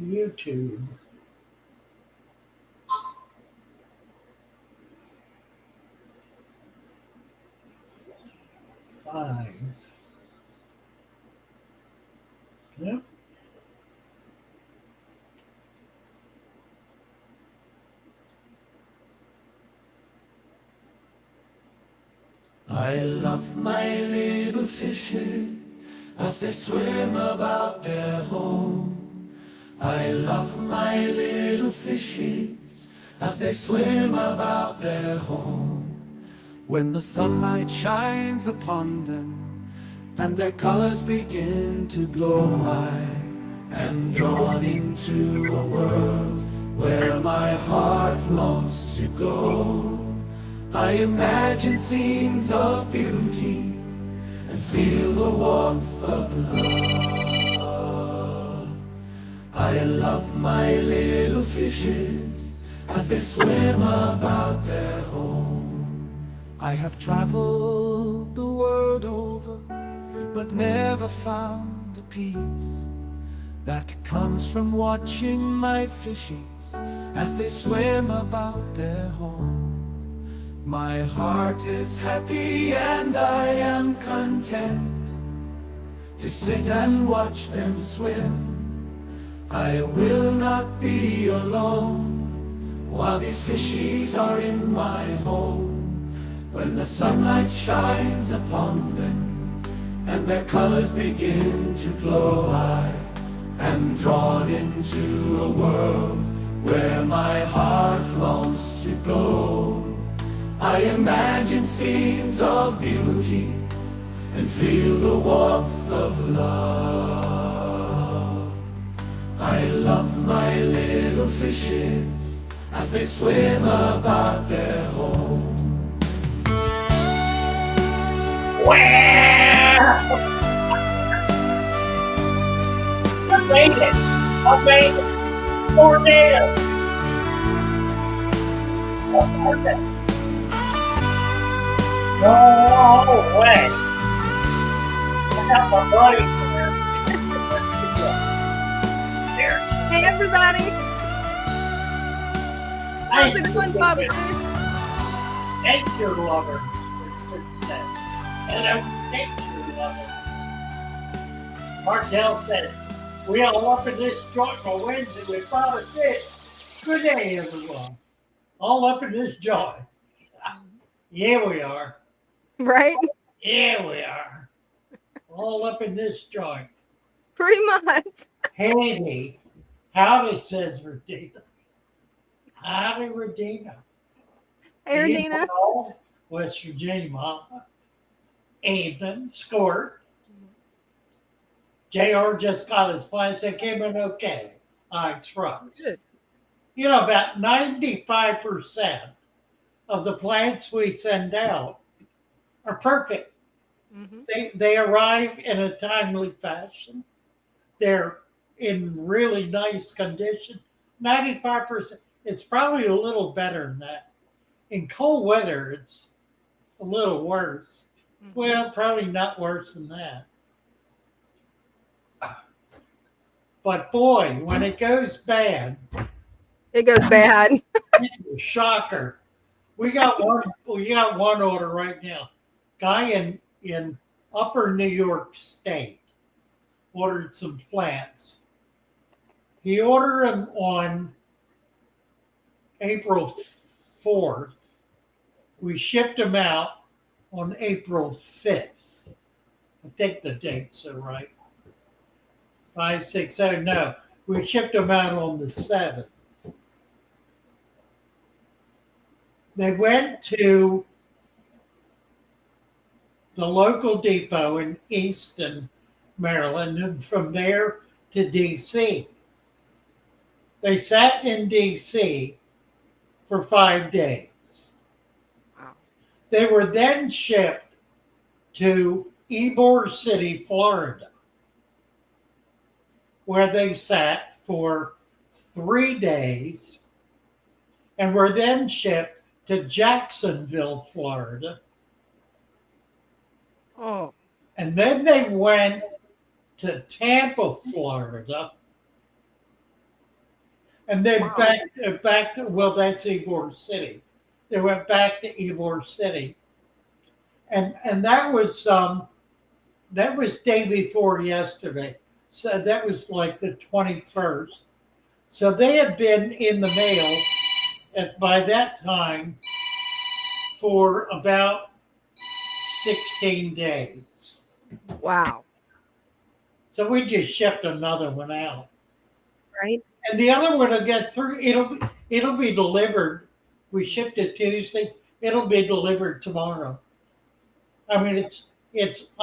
YouTube. Fine. Yep. I love my little fishes as they swim about their home. I love my little fishes as they swim about their home. When the sunlight shines upon them and their colors begin to glow, I am drawn into a world where my heart longs to go. I imagine scenes of beauty and feel the warmth of love. I love my little fishes as they swim about their home. I have traveled the world over, but never found a peace that comes from watching my fishes as they swim about their home. My heart is happy and I am content to sit and watch them swim. I will not be alone while these fishies are in my home. When the sunlight shines upon them and their colors begin to glow, I am drawn into a world where my heart longs to go. I imagine scenes of beauty and feel the warmth of love. I love my little fishes as they swim about their home. Wow! I made it! I made it! 4 days! No way! I got my buddy there. Hey everybody! How's it going, Father Fish? Nature lovers, it says. Hello, nature lovers. Martell says, we all up in this joint on Wednesday with Father Fish. Good day, everyone. All up in this joint. Yeah, we are. Right? Yeah, we are. All up in this joint. Pretty much. Howdy. Howdy, says Regina. Howdy, Regina. Hey, Dina. West Virginia, Mama. Evening, Squirt. JR just got his flights. They came in okay, I trust. Good. You know, about 95% of the plants we send out are perfect. Mm-hmm. They arrive in a timely fashion. They're in really nice condition. 95%. It's probably a little better than that. In cold weather, it's a little worse. Mm-hmm. Well, probably not worse than that. But boy, when it goes bad, It goes bad. it's a shocker. We got one order right now. Guy in upper New York State ordered some plants. He ordered them on April 4th. We shipped them out on April 5th. I think the dates are right. 5, 6, 7. No, we shipped them out on the 7th. They went to the local depot in Easton, Maryland, and from there to D.C. They sat in D.C. for 5 days. Wow. They were then shipped to Ybor City, Florida, where they sat for 3 days and were then shipped to Jacksonville, Florida. Oh. And then they went to Tampa, Florida, and then Wow. back to, well, that's Ybor City. They went back to Ybor City, and that was day before yesterday. So that was like the 21st. So they had been in the mail by that time for about 16 days. Wow. So we just shipped another one out. Right? And the other one will get through. It'll be delivered. We shipped it Tuesday. It'll be delivered tomorrow. I mean, it's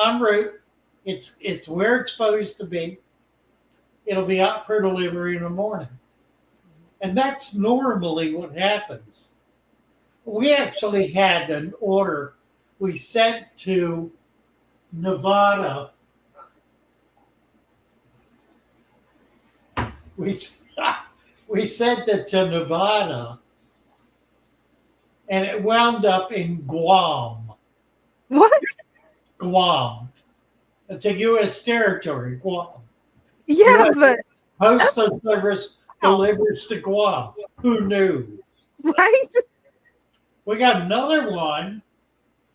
en route. It's where it's supposed to be. It'll be out for delivery in the morning, and that's normally what happens. We actually had an order we sent to Nevada. We we sent it to Nevada, and it wound up in Guam. What? Guam. It's a U.S. territory, Guam. Yeah, U.S. but Postal Service wow. delivers to Guam. Who knew? Right? We got another one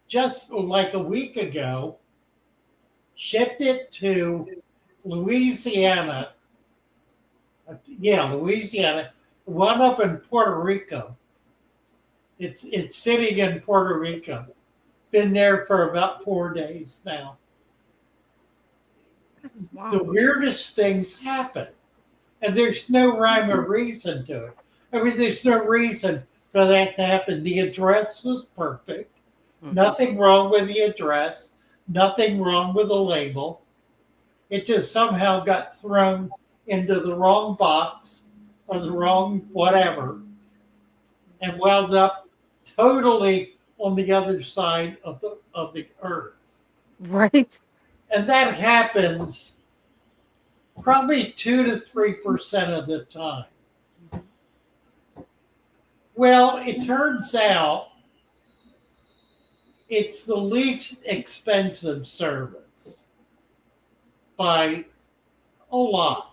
just like a week ago, shipped it to Louisiana. Yeah, Louisiana. One up in Puerto Rico. It's sitting in Puerto Rico. Been there for about 4 days now. Wow. The weirdest things happen, and there's no rhyme or reason to it. I mean, there's no reason for that to happen. The address was perfect. Mhm. Nothing wrong with the address. Nothing wrong with the label. It just somehow got thrown into the wrong box or the wrong whatever and wound up totally on the other side of the earth. Right? And that happens probably 2 to 3% of the time. Well, it turns out it's the least expensive service by a lot.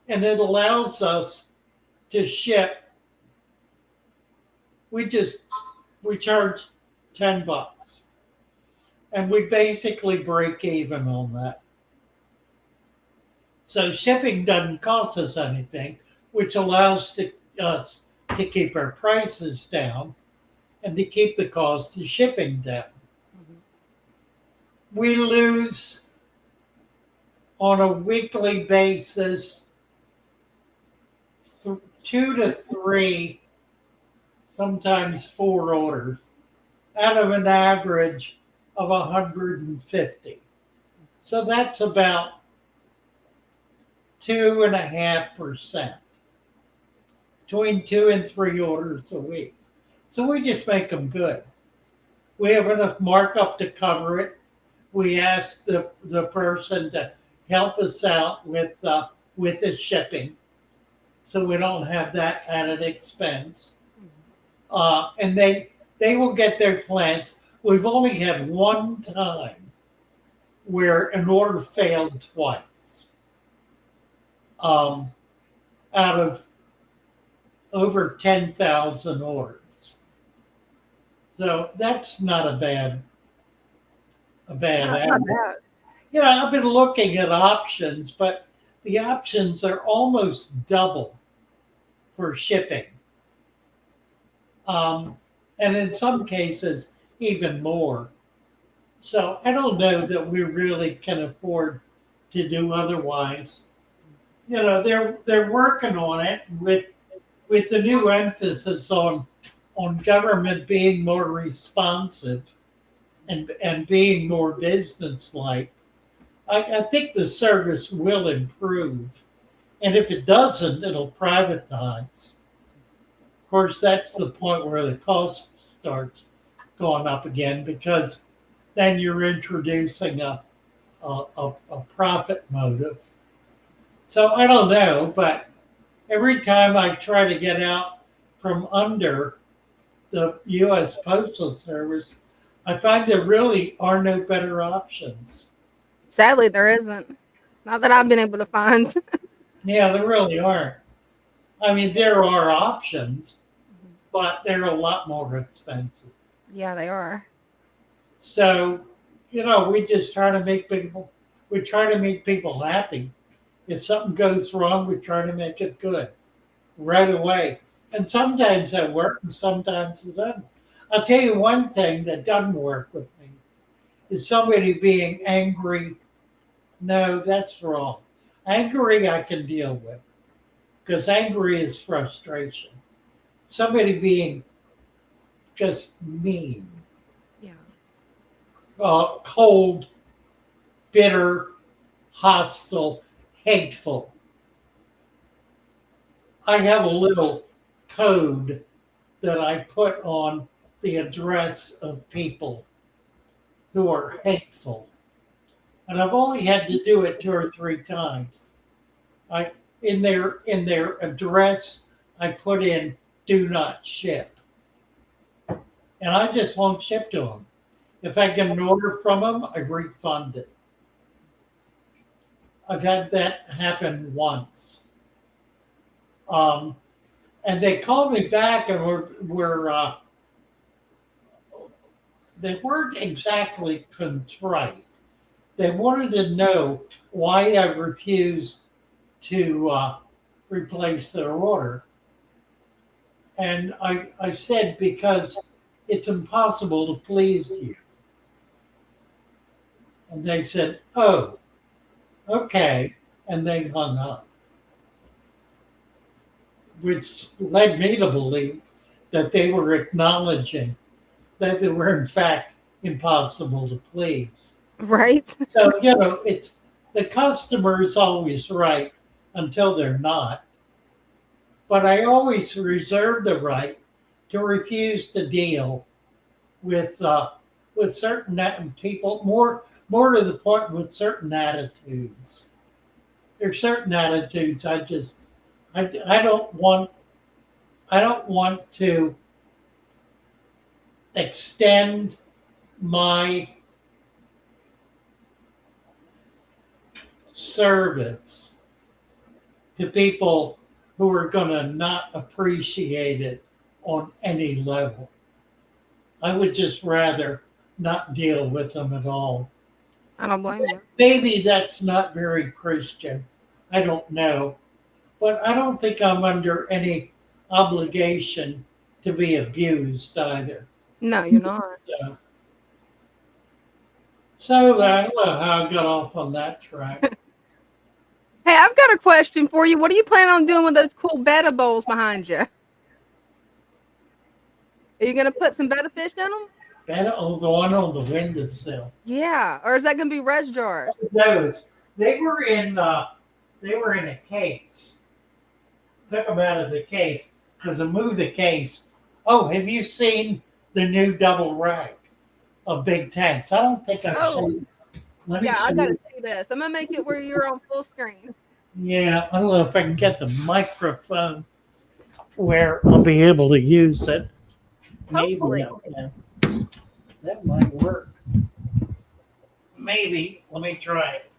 And it allows us to ship. We charge $10. And we basically break even on that. So shipping doesn't cost us anything, which allows us to keep our prices down and to keep the cost of shipping down. Mhm. We lose on a weekly basis 2 to 3, sometimes 4 orders out of an average of 150. So that's about 2.5%, between 2 and 3 orders a week. So we just make them good. We have enough markup to cover it. We ask the person to help us out with the shipping, so we don't have that added expense. And they will get their plants. We've only had one time where an order failed twice, out of over 10,000 orders. So that's not a bad Not average. bad. You know, I've been looking at options, but the options are almost double for shipping. And in some cases, even more. So I don't know that we really can afford to do otherwise. You know, they're working on it with the new emphasis on government being more responsive and being more businesslike. I think the service will improve. And if it doesn't, it'll privatize. Of course, that's the point where the cost starts going up again, because then you're introducing a profit motive. So I don't know, but every time I try to get out from under the U.S. Postal Service, I find there really are no better options. Sadly, there isn't. Not that I've been able to find. Yeah, there really aren't. I mean, there are options, Mhm. but they're a lot more expensive. Yeah, they are. So, we just try to make people, we try to make people happy. If something goes wrong, we try to make it good right away. And sometimes that works, and sometimes it doesn't. I'll tell you one thing that doesn't work with me is somebody being angry. No, that's wrong. Angry, I can deal with because angry is frustration. Somebody being just mean, Yeah. cold, bitter, hostile, hateful. I have a little code that I put on the address of people who are hateful. And I've only had to do it 2 or 3 times. I in their address I put in do not ship. And I just won't ship to them. If I get an order from them, I refund it. I've had that happen once. Um, and they called me back and they weren't exactly contrite. They wanted to know why I refused to replace their order. And I said, because it's impossible to please you. And they said, oh, okay. And they hung up, which led me to believe that they were acknowledging that they were, in fact, impossible to please. Right. So, it's the customer is always right until they're not. But I always reserve the right to refuse to deal with certain people. More to the point, with certain attitudes. There's certain attitudes I don't want to extend my service to people who are going to not appreciate it on any level. I would just rather not deal with them at all. I don't blame you. Maybe that's not very Christian. I don't know. But I don't think I'm under any obligation to be abused either. No, you're not. So I don't know how I got off on that track. Hey, I've got a question for you. What are you planning on doing with those cool betta bowls behind you? Are you gonna put some betta fish in them? That the one on the windowsill. Yeah, or is that gonna be res jars? Those they were in a case. Took them out of the case because I moved the case. Oh, have you seen the new double rack of big tanks? I don't think I've Oh, seen. Let me yeah, show I gotta you. see this. I'm gonna make it where you're on full screen. Yeah, I don't know if I can get the microphone where I'll be able to use it. Maybe Hopefully. that might work. Maybe. Let me try it.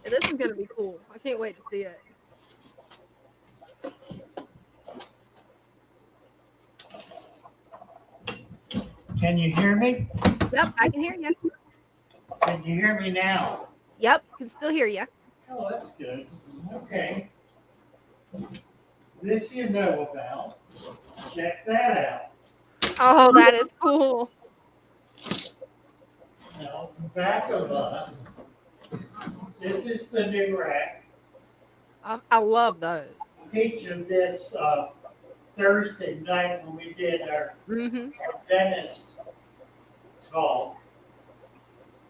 This is gonna be cool. I can't wait to see it. Can you hear me? Yep, I can hear you. Can you hear me now? Yep, can still hear you. Oh, that's good. Okay. This you know about. Check that out. Oh, that is cool. Now, back of us. This is the new rack. I love those. Featured this Thursday night when we did our Venice talk,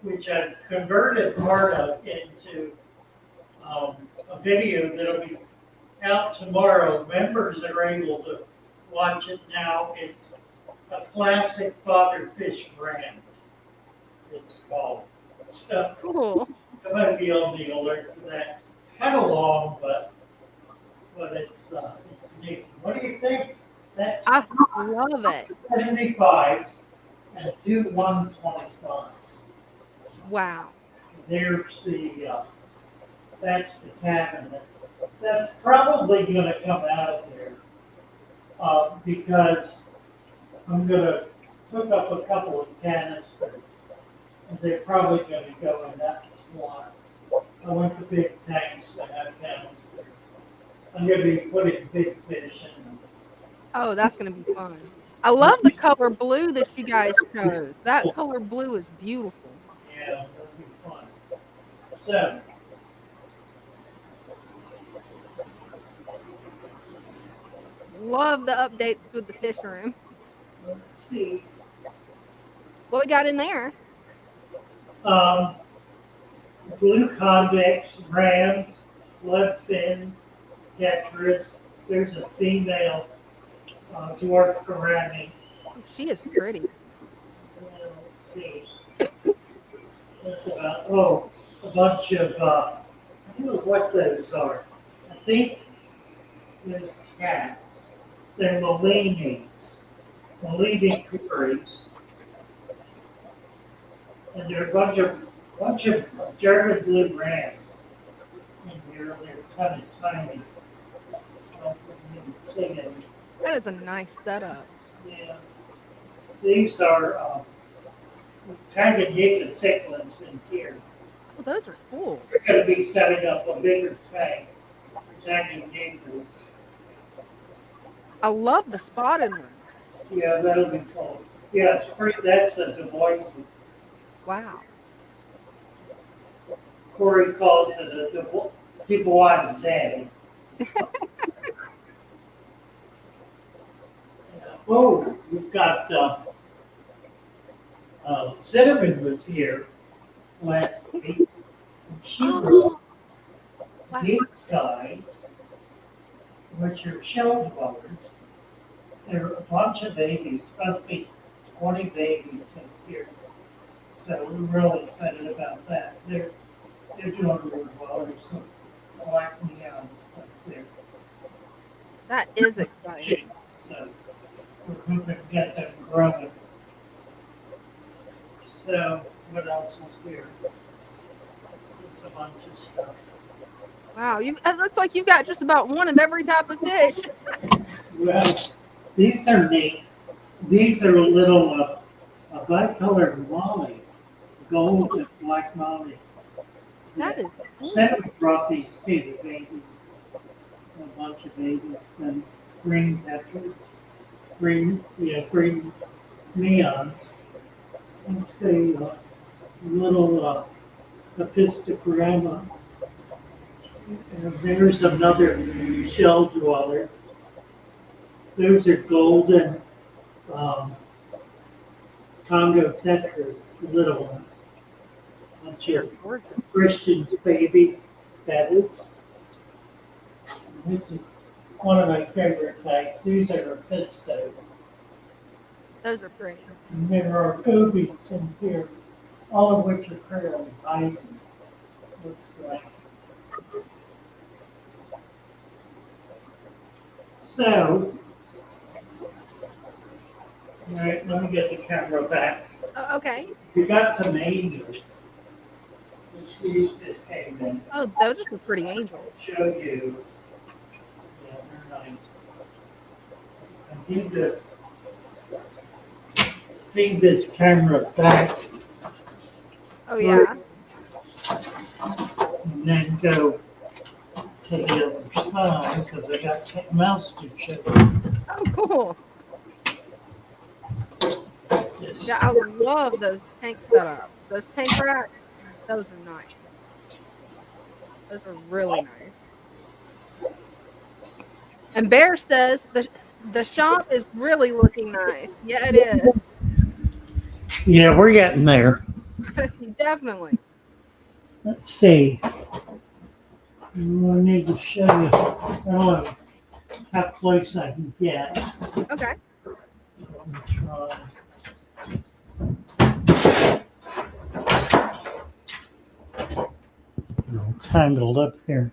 which I've converted part of into a video that'll be out tomorrow. Members are able to watch it now. It's a classic Father Fish brand. It's called. So Cool. I'm going to be on the alert for that. It's kind of long, but it's neat. What do you think? That's I love it. 75s and two 125s. Wow. There's that's the cabinet. That's probably going to come out of there because I'm going to hook up a couple of canisters, and they're probably going to go in that slot. I want the big tanks to have canisters. I'm going to be putting big fish in them. Oh, that's gonna be fun. I love the color blue that you guys chose. That color blue is beautiful. Yeah, that'll be fun. So, Love the updates with the fish room. let's see. What we got in there? Um, Blue convex, rams, bloodfin, tetras. There's a female dwarf gourami. Oh, she is pretty. Let's see. That's about, a bunch of, I don't know what those are. I think there's cats. They're Malinis, Malini curries. And there are a bunch of German blue rams in here. They're kind of tiny. I don't even see them. That is a nice setup. Yeah. These are Tanganyika cichlids in here. Oh, those are cool. We're going to be setting up a bigger tank for Tanganyikas. I love the spotted one. Yeah, that'll be cool. Yeah, it's pretty, that's a Devoice. Wow. Corey calls it a Devoice day. Oh, we've got Cinnamon was here last week. And she Oh, wow. these guys, which are shell dwellers. There are a bunch of babies, must be 20 babies in here. So we're really excited about that. They're doing really well. There's some black neons up there. That is exciting. So we're hoping to get them growing. So what else is here? Just a bunch of stuff. Wow, it looks like you've got just about one of every type of fish. Well, these are neat. These are a little bicolored molly, gold and black molly. That is cool. Seven brought these too, the babies, a bunch of babies, and green peppers, green neons. Let's see, little epistogramma. And there's another shell dweller. Those are golden Congo tetras, the little ones. Bunch of Christian's baby feathers. This is one of my favorite types. These are pistos. Those are pretty. And there are gobies in here, all of which are fairly tiny. Looks like. So, all right, let me get the camera back. Okay. We got some angels. Let's use this payment. Oh, those are some pretty angels. Show you. Yeah, they're nice. I need to feed this camera back Oh, yeah. and then go to the other side because I got something else to show you. Oh, cool. This. Yeah, I love those tank setups. Those tank racks, those are nice. Those are really nice. And Bear says the shop is really looking nice. Yeah, it is. Yeah, we're getting there. Definitely. Let's see. I need to show you how close I can get. Okay. Let me try. Tangled up here.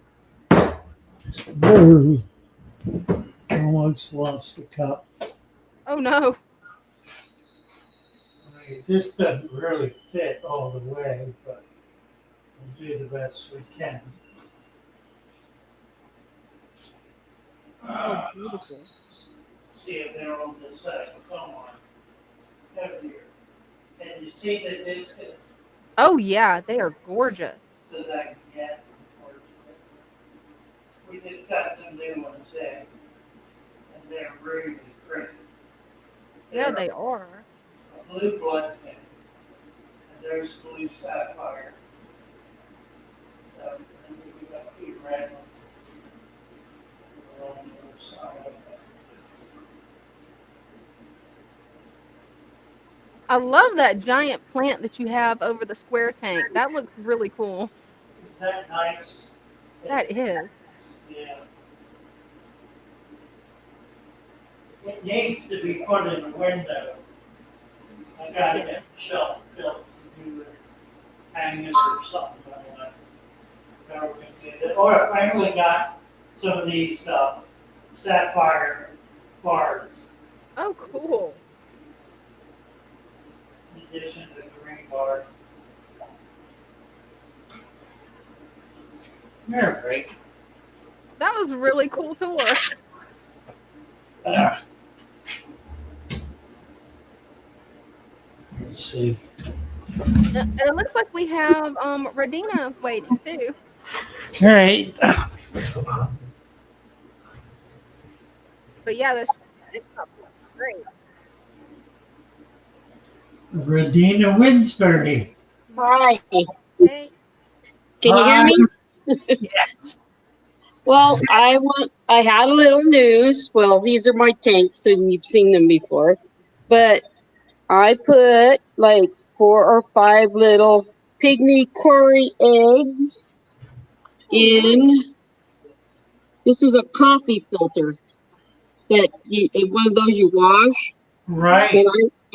Whoa. Almost lost the cup. Oh, no. Right This doesn't really fit all the way, but we'll do the best we can. Oh, beautiful. See if they're on this side somewhere. Over here. And you see the discus? Oh, yeah, they are gorgeous. So that can get. We just got some new ones in, and they're really pretty. Yeah, They're they are. a blue bloodfin, and there's blue sapphire. So, and we got a few red ones along the other side of that. I love that giant plant that you have over the square tank. That looks really cool. Isn't that nice? That is. Yeah. It needs to be put in the window. I gotta get the shelf built to do it, hangers or something like that. Or we can get it. Or I finally got some of these sapphire bars Oh, cool. in addition to the green bar. There, great. That was a really cool tour. Let's see. And it looks like we have Radina waiting too. All right. But yeah, this it's great. Radina Winsbury. Hi, Hey, can you hear Hi. me? Yes. Well, I had a little news. Well, these are my tanks and you've seen them before. But I put like 4 or 5 little pygmy quarry eggs in. This is a coffee filter that one of those you wash. Right.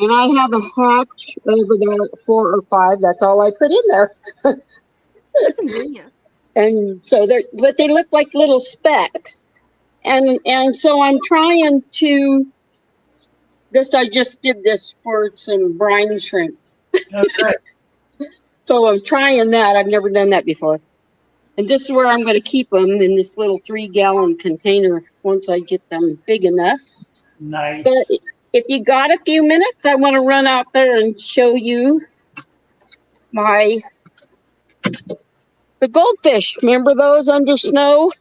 And I have a hatch over there, 4 or 5. That's all I put in there. that's ingenious. And so but they look like little specks. And so I'm trying to, I just did this for some brine shrimp. Okay. So I'm trying that. I've never done that before. And this is where I'm going to keep them, in this little 3-gallon container once I get them big enough. Nice. But if you got a few minutes, I want to run out there and show you the goldfish. Remember those under snow?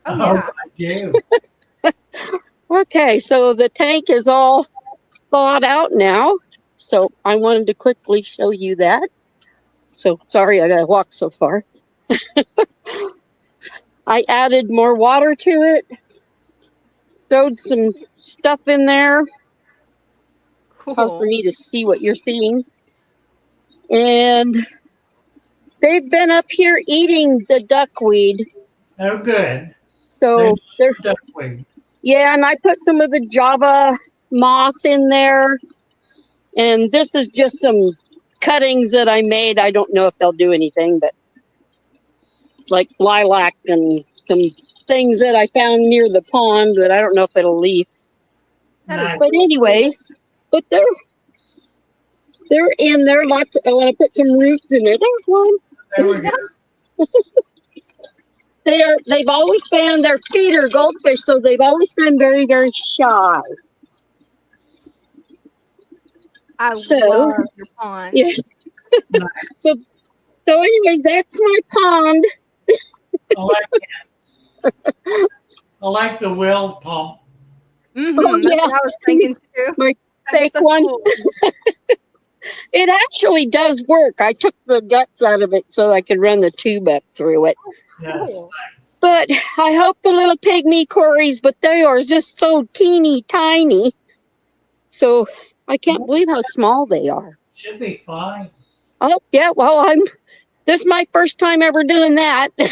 Oh yeah. I do. Okay, so the tank is all thawed out now. So I wanted to quickly show you that. So sorry I gotta walk so far. I added more water to it, throwed some stuff in there. Hard for Cool. me to see what you're seeing. And they've been up here eating the duckweed. Oh, good. So they're Duckweed. yeah, and I put some of the Java moss in there. And this is just some cuttings that I made. I don't know if they'll do anything, but like lilac and some things that I found near the pond, but I don't know if it'll leaf. That is Nice. But anyways, but they're in there. Lots. I want to put some roots in there. There's one. There we go. They've always been, they're feeder goldfish, so they've always been very, very shy. I So, love your pond. yeah. So anyways, that's my pond. I like it. I like the well pump. Mm-hmm. Oh, That's yeah. what I was thinking too. My That is fake so one. cool. It actually does work. I took the guts out of it so I could run the tube up through it. Yes. Cool. Nice. But I hope the little pygmy quarries, but they are just so teeny tiny. So I can't believe how small they are. Should be fine. Oh, yeah. Well, this is my first time ever doing that. Have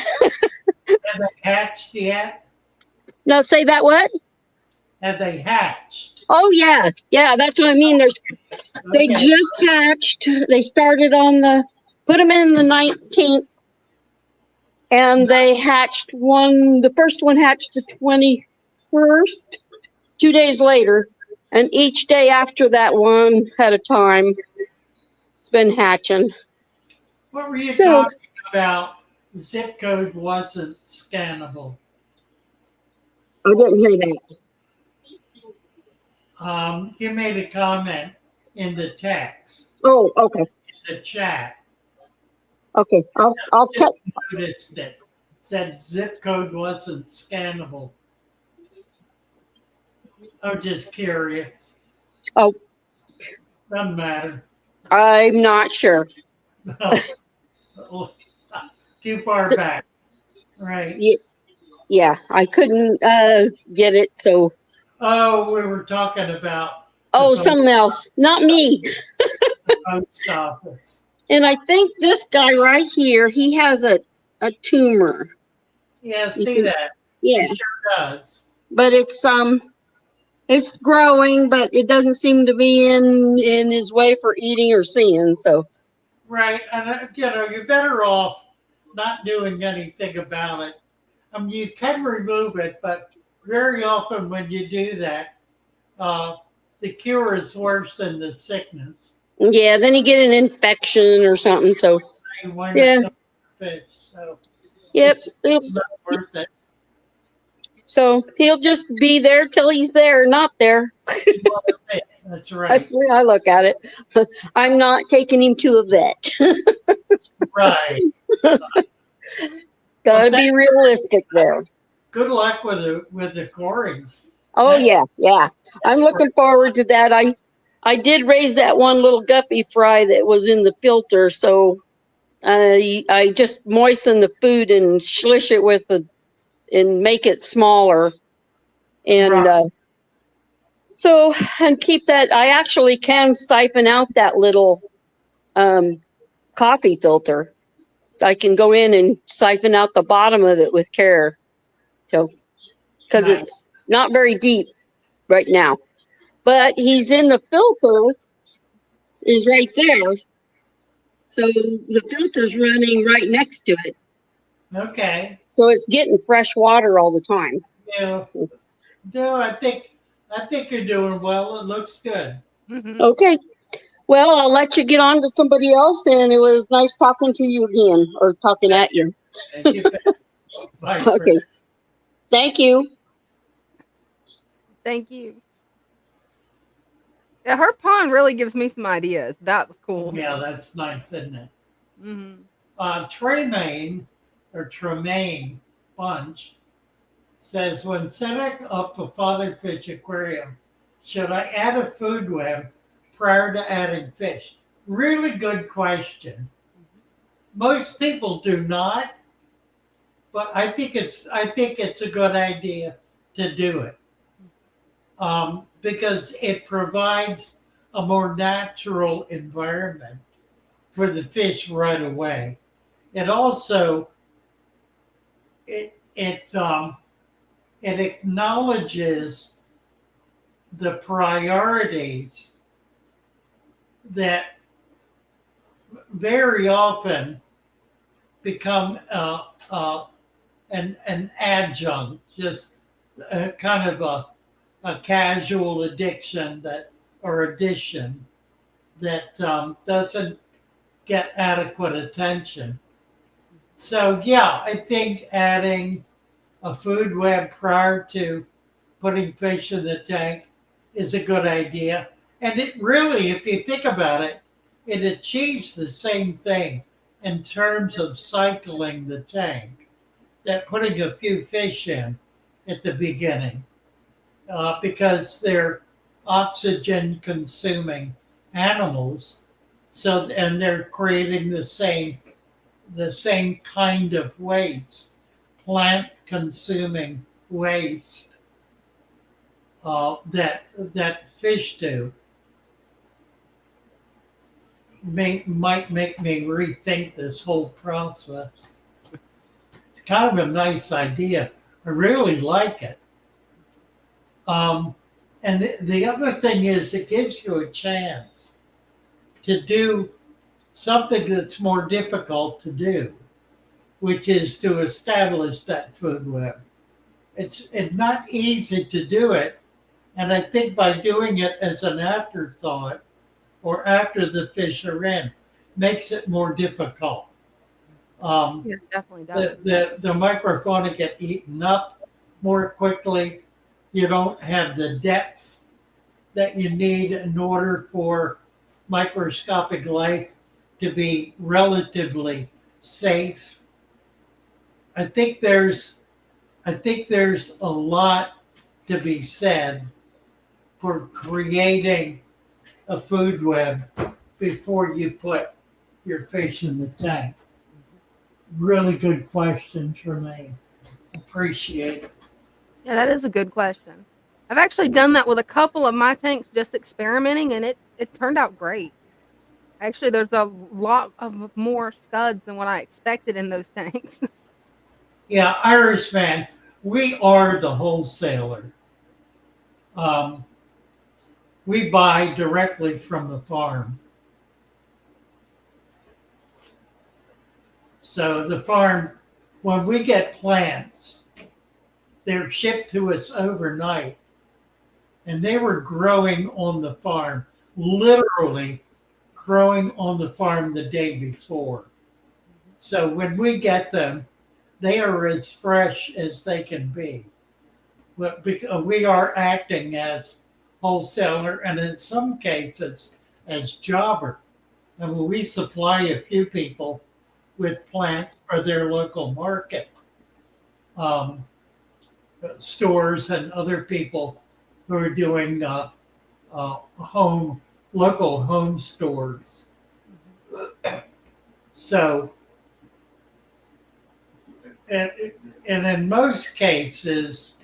they hatched yet? Now say that what? Have they hatched? Oh, yeah. Yeah, that's what I mean. They Okay. just hatched. They started put them in the 19th. And they hatched the first one hatched the 21st, 2 days later. And each day after that one at a time. been hatching. What were you So talking about? Zip code wasn't scannable. I didn't hear that. You made a comment in the text, Oh, okay. the chat. Okay. I'll check. Just noticed it. Said zip code wasn't scannable. I'm just curious. Oh, Doesn't matter. I'm not sure. Too far back. Right. Yeah, I couldn't get it. So, Oh, we were talking about the oh, something else. Not me. post office. And I think this guy right here, he has a tumor. Yeah, You see can, that. yeah, It sure does. but it's growing, but it doesn't seem to be in his way for eating or seeing. So, Right. And, you're better off not doing anything about it. I mean, you can remove it, but very often when you do that, uh, the cure is worse than the sickness. yeah, then he get an infection or something. So, You wind up yeah, killing the fish. So yep. it's not worth it. So he'll just be there till he's there, not there. That's That's right. the way I look at it. I'm not taking him to a vet. Right. Gotta Well, be realistic there. good luck with the corings. Oh That- yeah. I'm that's looking forward to that. I did raise that one little guppy fry that was in the filter, so I just moisten the food and slish it with and make it smaller, and Right. so and keep that. I actually can siphon out that little coffee filter. I can go in and siphon out the bottom of it with care. So, because Nice. it's not very deep right now, but he's in the filter is right there. So the filter's running right next to it. Okay. So it's getting fresh water all the time. Yeah. No, I think you're doing well. It looks good. Mhm. Okay. Well, I'll let you get on to somebody else, and it was nice talking to you again, or talking at you. Thank you. Bye for Okay. Thank you. Thank you. Yeah, her pond really gives me some ideas. That was cool. Yeah, that's nice, isn't it? Hmm. Tremaine Bunch says, when setting up a Father Fish aquarium, should I add a food web prior to adding fish? Really good question. Most people do not, but I think it's a good idea to do it, because it provides a more natural environment for the fish right away. It also it acknowledges the priorities that very often become an adjunct, just kind of a casual addiction or addition that doesn't get adequate attention. So yeah, I think adding a food web prior to putting fish in the tank is a good idea. And it really, if you think about it, it achieves the same thing in terms of cycling the tank that putting a few fish in at the beginning, because they're oxygen consuming animals. So, and they're creating the same kind of waste, plant consuming waste, that fish do. Might make me rethink this whole process. It's kind of a nice idea. I really like it. Um, and the other thing is, it gives you a chance to do something that's more difficult to do, which is to establish that food web. It's not easy to do it. And I think by doing it as an afterthought or after the fish are in, makes it more difficult. Um, Yeah, definitely does. the microfauna get eaten up more quickly. You don't have the depth that you need in order for microscopic life to be relatively safe. I think there's I think there's a lot to be said for creating a food web before you put your fish in the tank. Really good question, Tremaine. Appreciate it. Yeah, that is a good question. I've actually done that with a couple of my tanks, just experimenting, and it turned out great. Actually, there's a lot of more scuds than what I expected in those tanks. Yeah, Irishman, we are the wholesaler. Um, we buy directly from the farm. So the farm, when we get plants, they're shipped to us overnight, and they were growing on the farm, literally growing on the farm the day before. So when we get them, they are as fresh as they can be. But we are acting as wholesaler and in some cases as jobber. And we supply a few people with plants for their local market. Um, Stores and other people who are doing local home stores. So, and, and in most cases,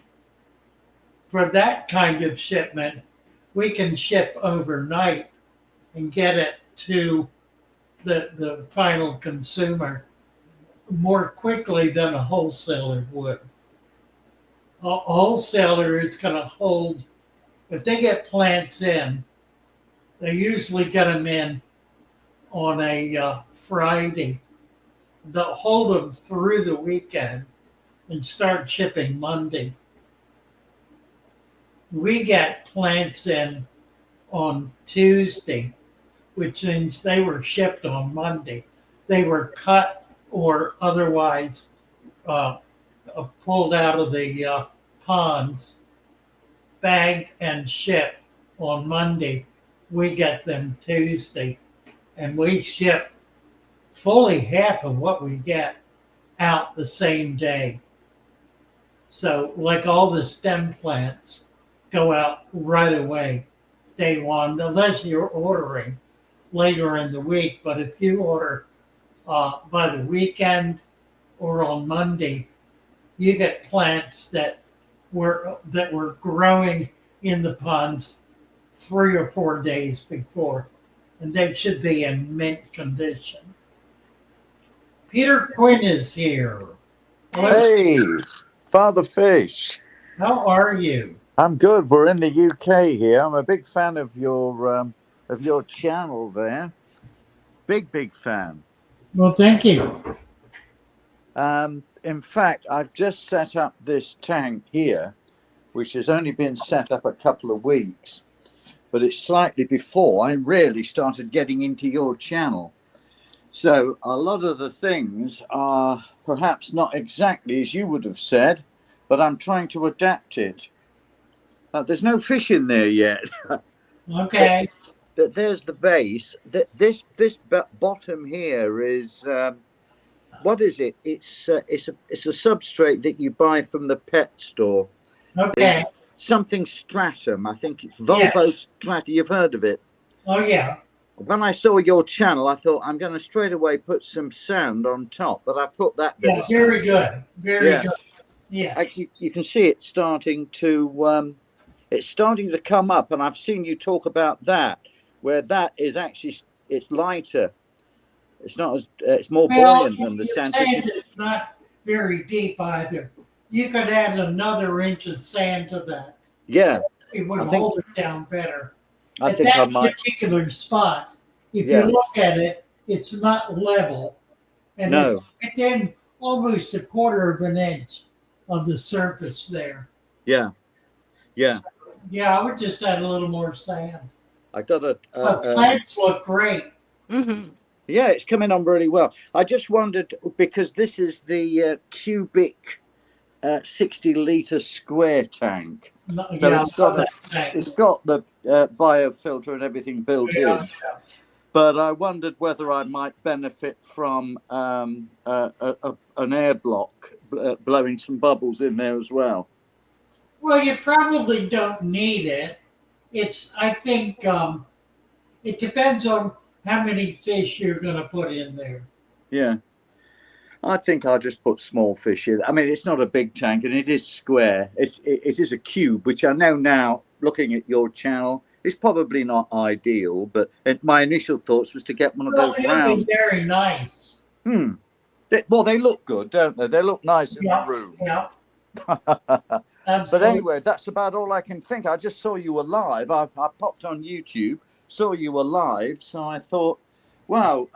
for that kind of shipment, we can ship overnight and get it to the final consumer more quickly than a wholesaler would. A wholesaler is going to hold, if they get plants in, they usually get them in on a Friday. They'll hold them through the weekend and start shipping Monday. We get plants in on Tuesday, which means they were shipped on Monday. They were cut or otherwise pulled out of the ponds, bagged and shipped on Monday. We get them Tuesday, and we ship fully half of what we get out the same day. So, like all the stem plants go out right away, day one, unless you're ordering later in the week. But if you order by the weekend or on Monday, you get plants that were growing in the ponds 3 or 4 days before, and they should be in mint condition. Peter Quinn is here. Hey, Father Fish. How are you? I'm good. We're in the UK here. I'm a big fan of your channel there. Big fan. Well, thank you. In fact, I've just set up this tank here, which has only been set up a couple of weeks, but it's slightly before I really started getting into your channel. So a lot of the things are perhaps not exactly as you would have said, but I'm trying to adapt it. There's no fish in there yet. Okay. But there's the base. This bottom here is what is it? It's a substrate that you buy from the pet store. Okay. It's something stratum. I think it's Volvostratum. You've heard of it? Oh yeah. When I saw your channel, I thought I'm going to straight away put some sound on top, but I put that bit. Yeah, very good. Very good. Yeah. You can see it starting to come up, and I've seen you talk about that, where that is actually it's lighter. It's not as it's more buoyant than the sand. It's not very deep either. You could add another inch of sand to that. Yeah. It would hold it down better. I At think that I might. particular spot, if you look at it, it's not level. And it's within almost 1/4 of an inch of the surface there. Yeah. Yeah. So, yeah, I would just add a little more sand. I got But plants look great. Mm-hmm. Yeah, it's coming on really well. I just wondered because this is the cubic 60-litre square tank, No, so yeah, I love that tank. it's got the biofilter and everything built Yeah, in. But I wondered whether I might benefit from an air block blowing some bubbles in there as well. well, you probably don't need it. I think, it depends on how many fish you're going to put in there. Yeah. I think I'll just put small fish in. I mean, it's not a big tank, and it is square. It is a cube, which I know now, looking at your channel, is probably not ideal. But my initial thoughts was to get one of Well, those it'll be round. very nice. Well, they look good, don't they? They look nice in the Yeah, room. yeah, But absolutely. anyway, that's about all I can think. I just saw you were live. I popped on YouTube, saw you were live, so I thought, wow,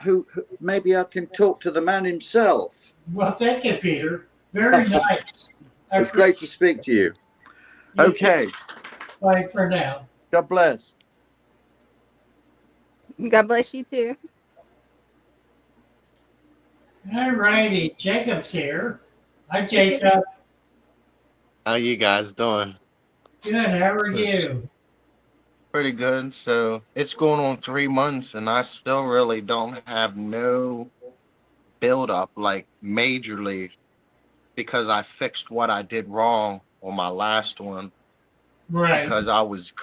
maybe I can talk to the man himself. Well, thank you, Peter. Very nice. It's great to speak to you. Okay. Bye for now. God bless. God bless you too. All righty, Jacob's here. Hi, Jacob. How you guys doing? Good. How are you? Pretty good. So it's going on 3 months, and I still really don't have no build up like majorly because I fixed what I did wrong on my last one Right. because I was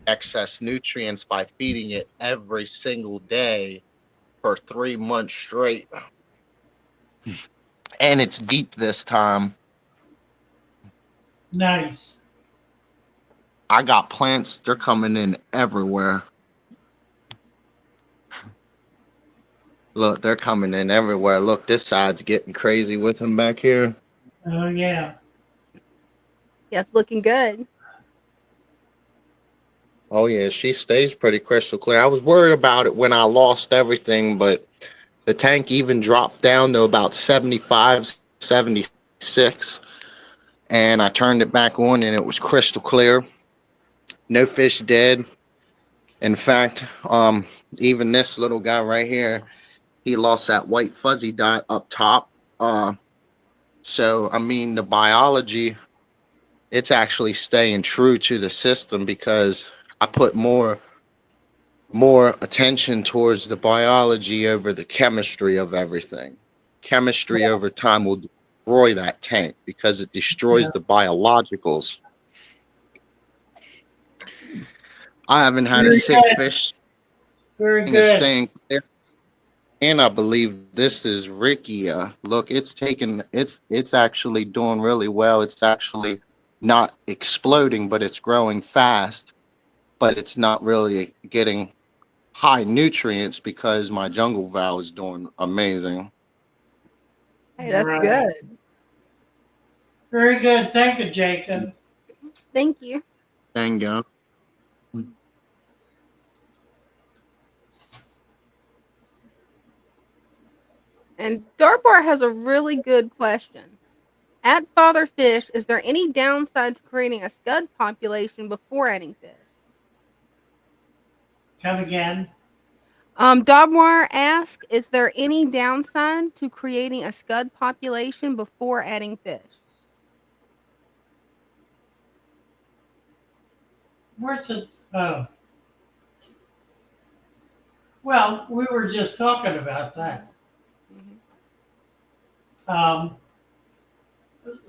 excess nutrients by feeding it every single day for 3 months straight, and it's deep this time. Nice. I got plants; they're coming in everywhere. Look, they're coming in everywhere. Look, this side's getting crazy with them back here. Oh, yeah. Yeah, it's looking good. Oh, yeah, she stays pretty crystal clear. I was worried about it when I lost everything, but the tank even dropped down to about 75, 76. And I turned it back on and it was crystal clear. No fish dead. In fact, even this little guy right here, he lost that white fuzzy dot up top. So, I mean, the biology, it's actually staying true to the system because I put more attention towards the biology over the chemistry of everything. Chemistry over time will destroy that tank because it destroys the biologicals. I haven't had a sick fish. Very Is good. staying clear. And I believe this is Ricky. Look, it's actually doing really well. It's actually not exploding, but it's growing fast. But it's not really getting high nutrients because my jungle vow is doing amazing. Hey, that's Right. good. Very good. Thank you, Jacob. Thank you. Thank you. And Darbar has a really good question. At Father Fish, is there any downside to creating a scud population before adding fish? Come again. Dogmar asks, is there any downside to creating a scud population before adding fish? Where's it? Oh. Well, we were just talking about that.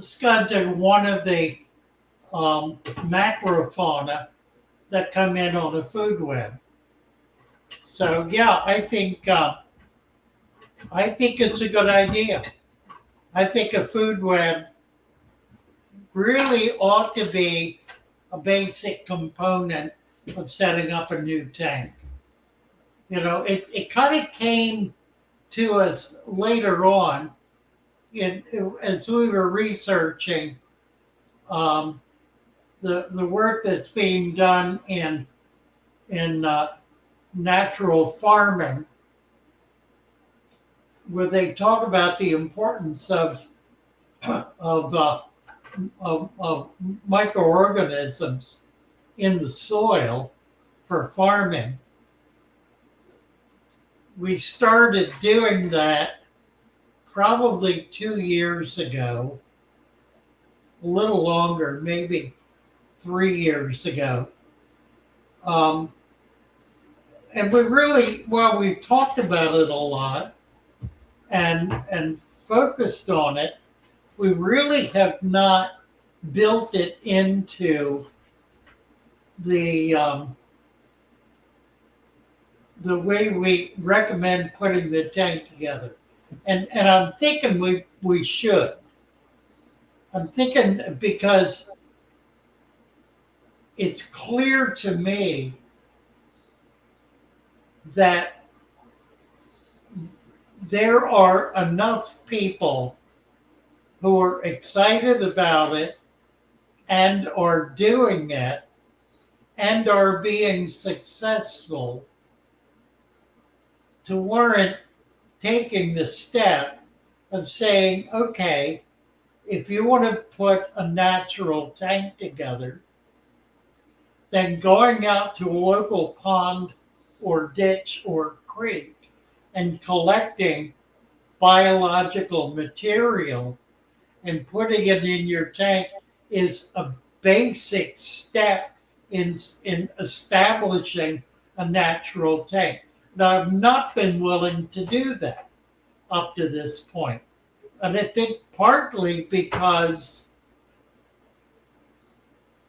Scuds are one of the macrofauna that come in on the food web. So yeah, I think it's a good idea. I think a food web really ought to be a basic component of setting up a new tank. You know, it kind of came to us later on as we were researching the work that's being done in natural farming, where they talk about the importance of microorganisms in the soil for farming. we started doing that probably 2 years ago, a little longer, maybe 3 years ago. Um, and we really, well, we've talked about it a lot and focused on it. We really have not built it into the the way we recommend putting the tank together. And I'm thinking we should. I'm thinking because it's clear to me that there are enough people who are excited about it and are doing it and are being successful to warrant taking the step of saying, okay, if you want to put a natural tank together, then going out to a local pond or ditch or creek and collecting biological material and putting it in your tank is a basic step in establishing a natural tank. Now, I've not been willing to do that up to this point. And I think partly because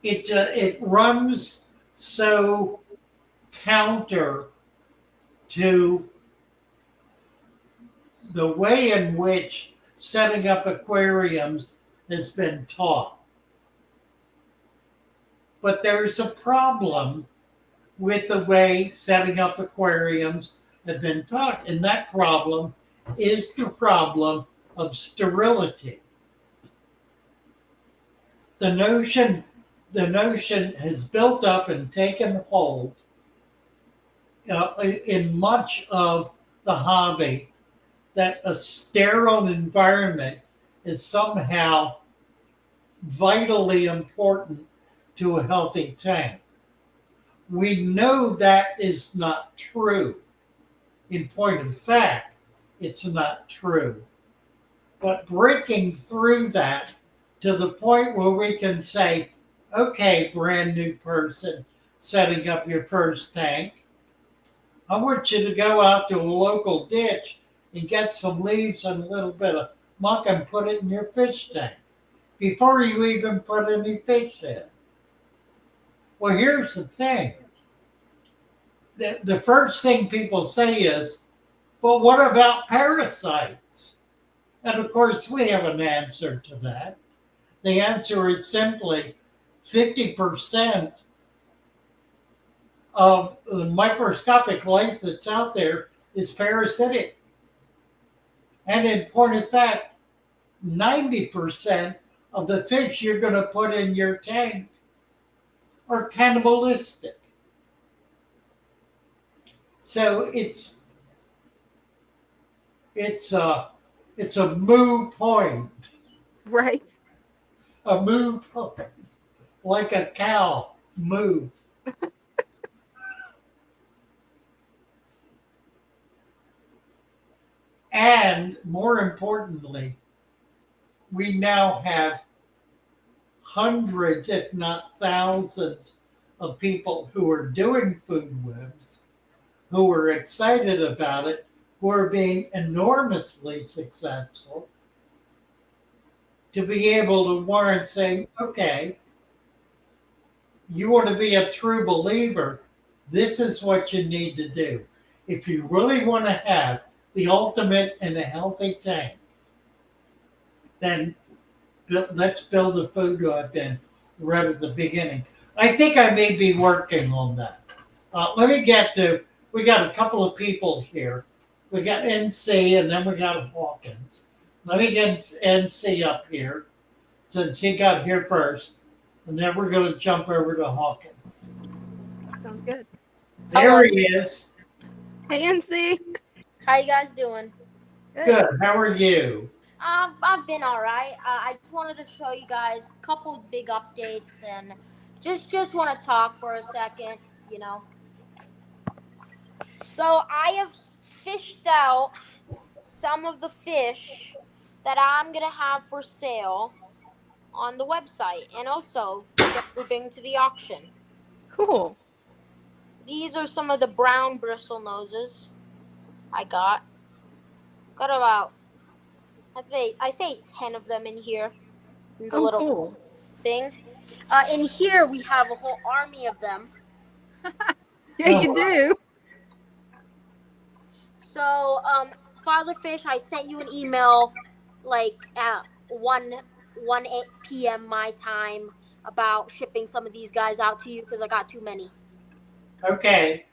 it runs so counter to the way in which setting up aquariums has been taught. But there's a problem with the way setting up aquariums have been taught, and that problem is the problem of sterility. The notion has built up and taken hold in much of the hobby that a sterile environment is somehow vitally important to a healthy tank. We know that is not true. In point of fact, it's not true. But breaking through that to the point where we can say, okay, brand new person setting up your first tank, I want you to go out to a local ditch and get some leaves and a little bit of muck and put it in your fish tank before you even put any fish in. Well, here's the thing. The first thing people say is, but what about parasites? And of course, we have an answer to that. The answer is simply 50% of the microscopic life that's out there is parasitic. And in point of fact, 90% of the fish you're going to put in your tank are cannibalistic. So it's a moo point, Right. a moo point, like a cow moo. And more importantly, we now have hundreds, if not thousands, of people who are doing food webs, who are excited about it, who are being enormously successful, to be able to warrant saying, okay, you want to be a true believer, this is what you need to do. If you really want to have the ultimate in a healthy tank, then let's build the food web in right at the beginning. I think I may be working on that. Let me get to, we got a couple of people here. We got NC and then we got Hawkins. Let me get NC up here since he got here first. And then we're going to jump over to Hawkins. Sounds good. There Hello. he is. Hey, NC. How you guys doing? Good. How are you? I've been all right. I just wanted to show you guys a couple big updates and just want to talk for a second, you know. So I have fish sketched out some of the fish that I'm gonna have for sale on the website, and also that we're bringing to the auction. Cool. These are some of the brown bristle noses I got. Got about, I say 10 of them in here in the Oh, little cool. thing. In here we have a whole army of them. Yeah, Oh, you do. So, Father Fish, I sent you an email like at 8 p.m. my time about shipping some of these guys out to you because I got too many. okay.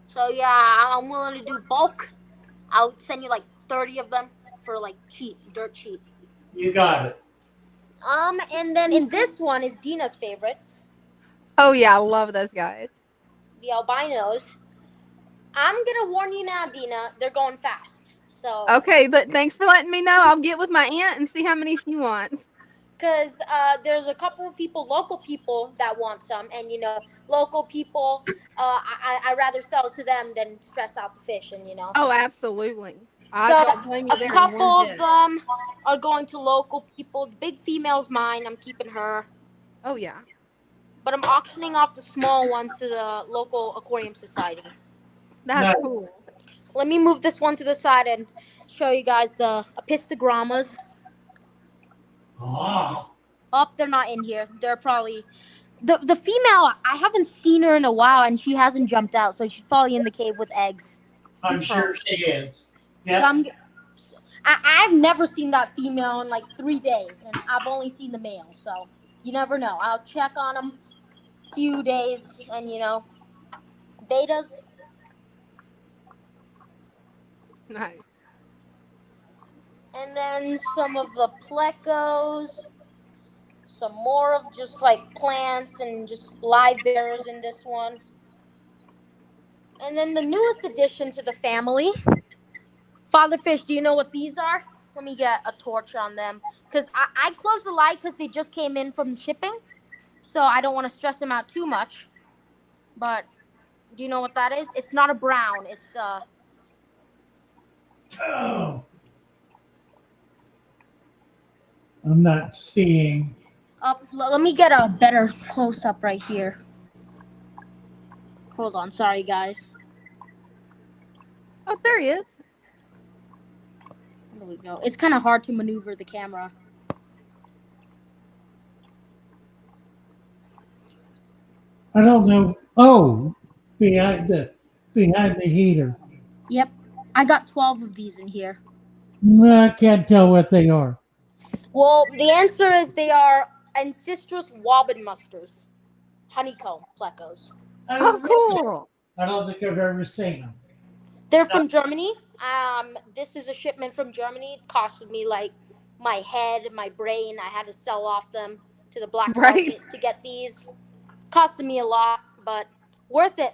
So yeah, I'm willing to do bulk. I'll send you like 30 of them for like cheap, dirt cheap. You got it. And then in this one is Dina's favorites, Oh yeah, I love those guys. the albinos. I'm gonna warn you now, Dina. They're going fast. So, Okay, but thanks for letting me know. I'll get with my aunt and see how many she wants. because there's a couple of people, local people, that want some, and local people, I rather sell to them than stress out the fish, and Oh, absolutely. I So don't blame you a there in couple one of bit. them are going to local people. The big female's mine. I'm keeping her. Oh yeah. But I'm auctioning off the small ones to the local aquarium society. That's Nice. cool. Let me move this one to the side and show you guys the apistogrammas. Ah, Oh, they're not in here. They're probably the female. I haven't seen her in a while, and she hasn't jumped out, so she's probably in the cave with eggs. I'm sure she is. So Yeah. I've never seen that female in like 3 days, and I've only seen the male. So you never know. I'll check on them few days, and betas. Nice. And then some of the plecos, some more of just like plants and just live bearers in this one. And then the newest addition to the family, Father Fish, do you know what these are? Let me get a torch on them. Because I closed the light because they just came in from shipping. So I don't want to stress them out too much. But do you know what that is? It's not a brown. It's Oh, I'm not seeing. let me get a better close up right here. Hold on, sorry guys. Oh, there he is. There we go. It's kind of hard to maneuver the camera. I don't know. Oh, behind the heater. Yep, I got 12 of these in here. No, I can't tell what they are. Well, the answer is they are ancistrus wobbin musters, honeycomb plecos. Oh, cool. I don't think I've ever seen them. They're from Germany. This is a shipment from Germany. It costed me like my head, my brain. I had to sell off them to the black Right. market to get these. Costed me a lot, but worth it.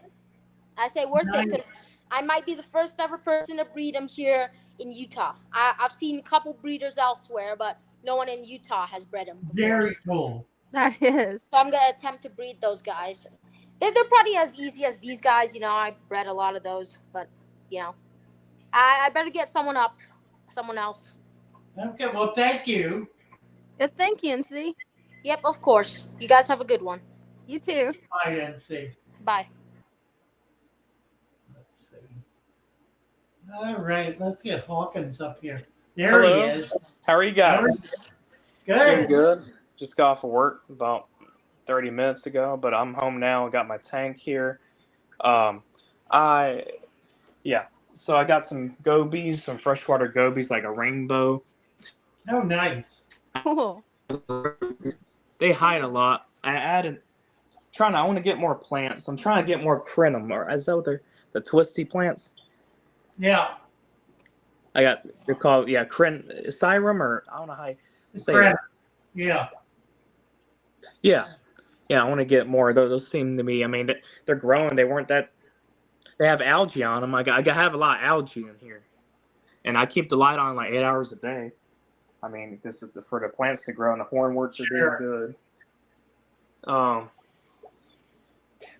I say worth it because I might be the first ever person to breed them here in Utah. I've seen a couple breeders elsewhere, but no one in Utah has bred them before. Very cool. That is. So I'm going to attempt to breed those guys. They're probably as easy as these guys. I bred a lot of those, but, I better get someone else. Okay, well, thank you. Yeah, thank you, NC. Yep, of course. You guys have a good one. You too. Bye, NC. Bye. Let's see. All right, let's get Hawkins up here. There Hello. he is. How are you guys? Good. Good. Just got off of work about 30 minutes ago, but I'm home now. I got my tank here. So I got some gobies, some freshwater gobies, like a rainbow. Oh, nice. Cool. They hide a lot. I want to get more plants. I'm trying to get more crinum, or is that what the twisty plants? Yeah. They're called, Cyrum, or I don't know how you say it. Yeah. Yeah, I want to get more of those. Those seem to me, I mean, they're growing. They have algae on them. I have a lot of algae in here, and I keep the light on like 8 hours a day. I mean, this is for the plants to grow, and the hornworts are doing good.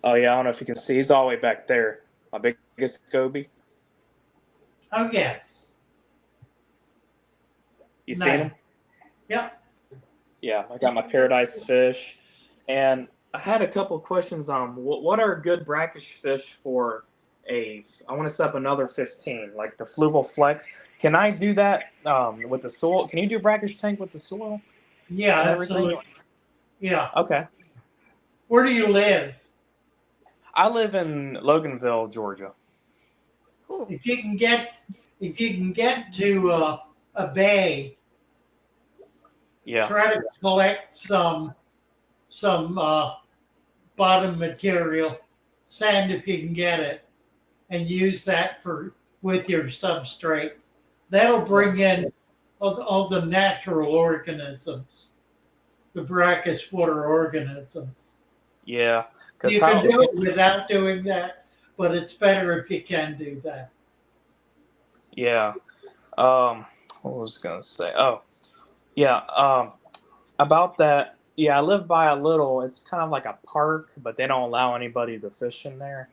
Oh yeah, I don't know if you can see. He's all the way back there. My biggest goby. Oh, yes. You seen Nice. them? Yep. Yeah, I got my paradise fish, and I had a couple of questions on what are good brackish fish for a. I want to set up another 15, like the fluval flex. Can I do that with the soil? Can you do brackish tank with the soil Yeah, and everything? absolutely. Yeah. Okay. Where do you live? I live in Loganville, Georgia. Cool. If you can get to a bay, Yeah. try to collect some bottom material, sand if you can get it, and use that for with your substrate. That'll bring in all the natural organisms, the brackish water organisms. Yeah. Because You can do it without doing that, but it's better if you can do that. Yeah. What was I gonna say? Oh, yeah. About that. Yeah, I live by a little. It's kind of like a park, but they don't allow anybody to fish in there.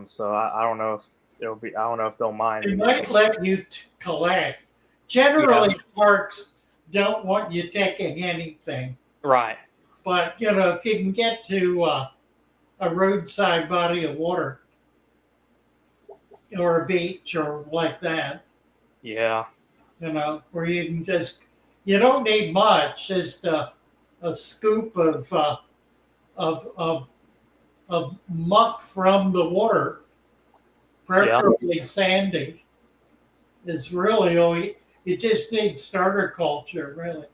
So I don't know if it'll be. I don't know if they'll mind They me. might let you collect. Yeah. Generally, parks don't want you taking anything, Right. but if you can get to a roadside body of water or a beach or like that, Yeah. where you can you don't need much, just a scoop of muck from the water, preferably sandy, is really all you just need starter culture, really.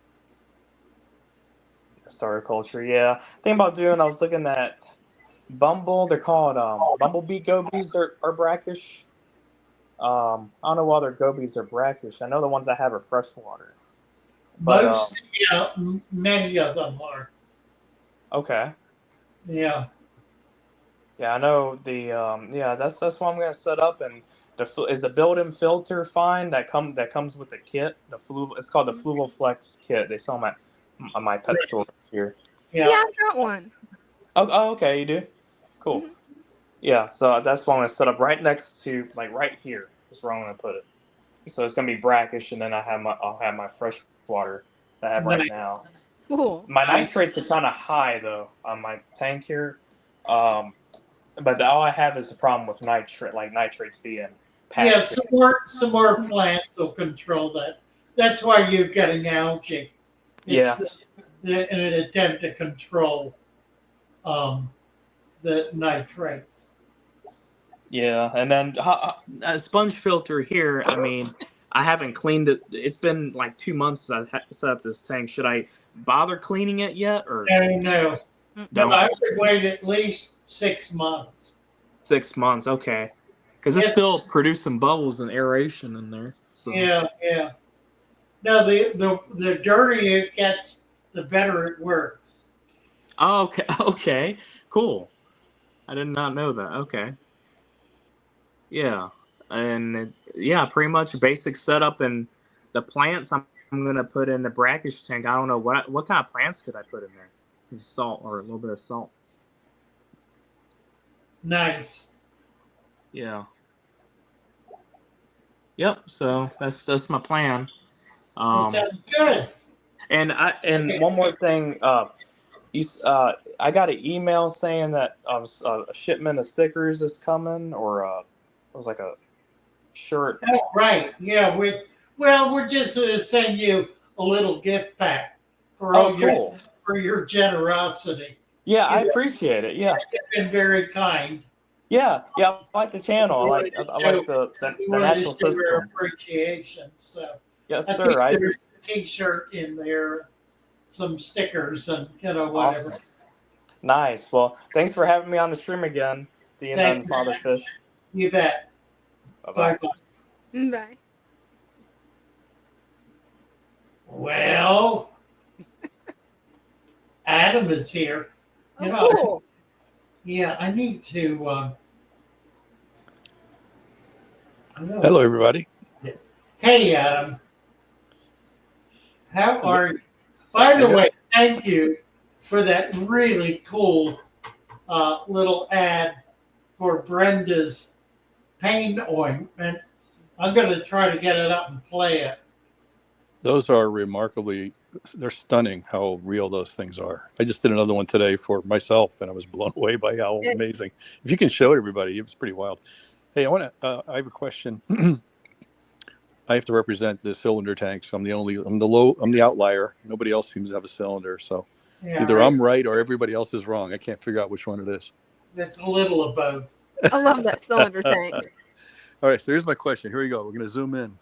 Starter culture. Yeah. Thing about doing. I was looking at Bumble. They're called bumblebee gobies are brackish. I don't know why their gobies are brackish. I know the ones I have are freshwater. But Many of them are. okay. Yeah. Yeah, I know the yeah, that's what I'm gonna set up. And is the built-in filter fine that comes with the kit? It's called the Fluval Flex kit. They sell them at my pet store here. Yeah, Yeah. I got one. Oh, okay, you do. Cool. Mhm. Yeah, so that's what I'm gonna set up right next to, like, right here is where I'm gonna put it. So it's gonna be brackish, and then I'll have my fresh water that I have right Nice. now. Cool. My nitrates are kind of high though on my tank here. Um, But all I have is the problem with nitrates being Yeah, packed. some more plants will control that. That's why you're getting algae. Yeah, It's in an attempt to control um, the nitrates. yeah. And then a sponge filter here. I mean, I haven't cleaned it. It's been like 2 months since I set up this tank. Should I bother cleaning it yet, or No, don't? I would wait at least 6 months. 6 months, okay. Because it's Yes. still producing bubbles and aeration in there. So Yeah. No, the dirtier it gets, the better it works. oh, okay, okay, cool. I did not know that. Okay. Yeah, and yeah, pretty much basic setup. And the plants I'm gonna put in the brackish tank. I don't know what kind of plants could I put in there. Salt or a little bit of salt. Nice. Yeah. Yep. So that's my plan. That sounds good. And Okay. one more thing. I got an email saying that a shipment of stickers is coming, or it was like a shirt. Oh, right. Yeah, we're just going to send you a little gift pack for Oh, cool. for your generosity. Yeah, I You've appreciate it. Yeah. been very kind. Yeah, I like the channel. I like the We wanted natural to show our system. appreciation. So Yes, I sir. think there's a T-shirt in there, some stickers, and whatever. Awesome. Nice. Well, thanks for having me on the stream again, Dina Thank and you. Father Fish. You bet. Bye-bye. Bye. Bye. Well, Adam is here. Oh, cool. Yeah, I need to. Hello, everybody. Hey, Adam. How are you? By the way, thank you for that really cool little ad for Brenda's pain ointment. I'm going to try to get it up and play it. Those are remarkably, they're stunning how real those things are. I just did another one today for myself and I was blown away by how It- amazing. If you can show it everybody, it was pretty wild. Hey, I have a question. I have to represent the cylinder tank. So I'm the outlier. Nobody else seems to have a cylinder. So Yeah, either I'm right or everybody else is wrong. I can't figure out which one it is. it's a little of both. I love that cylinder tank. All right. So here's my question. Here we go. We're going to zoom in.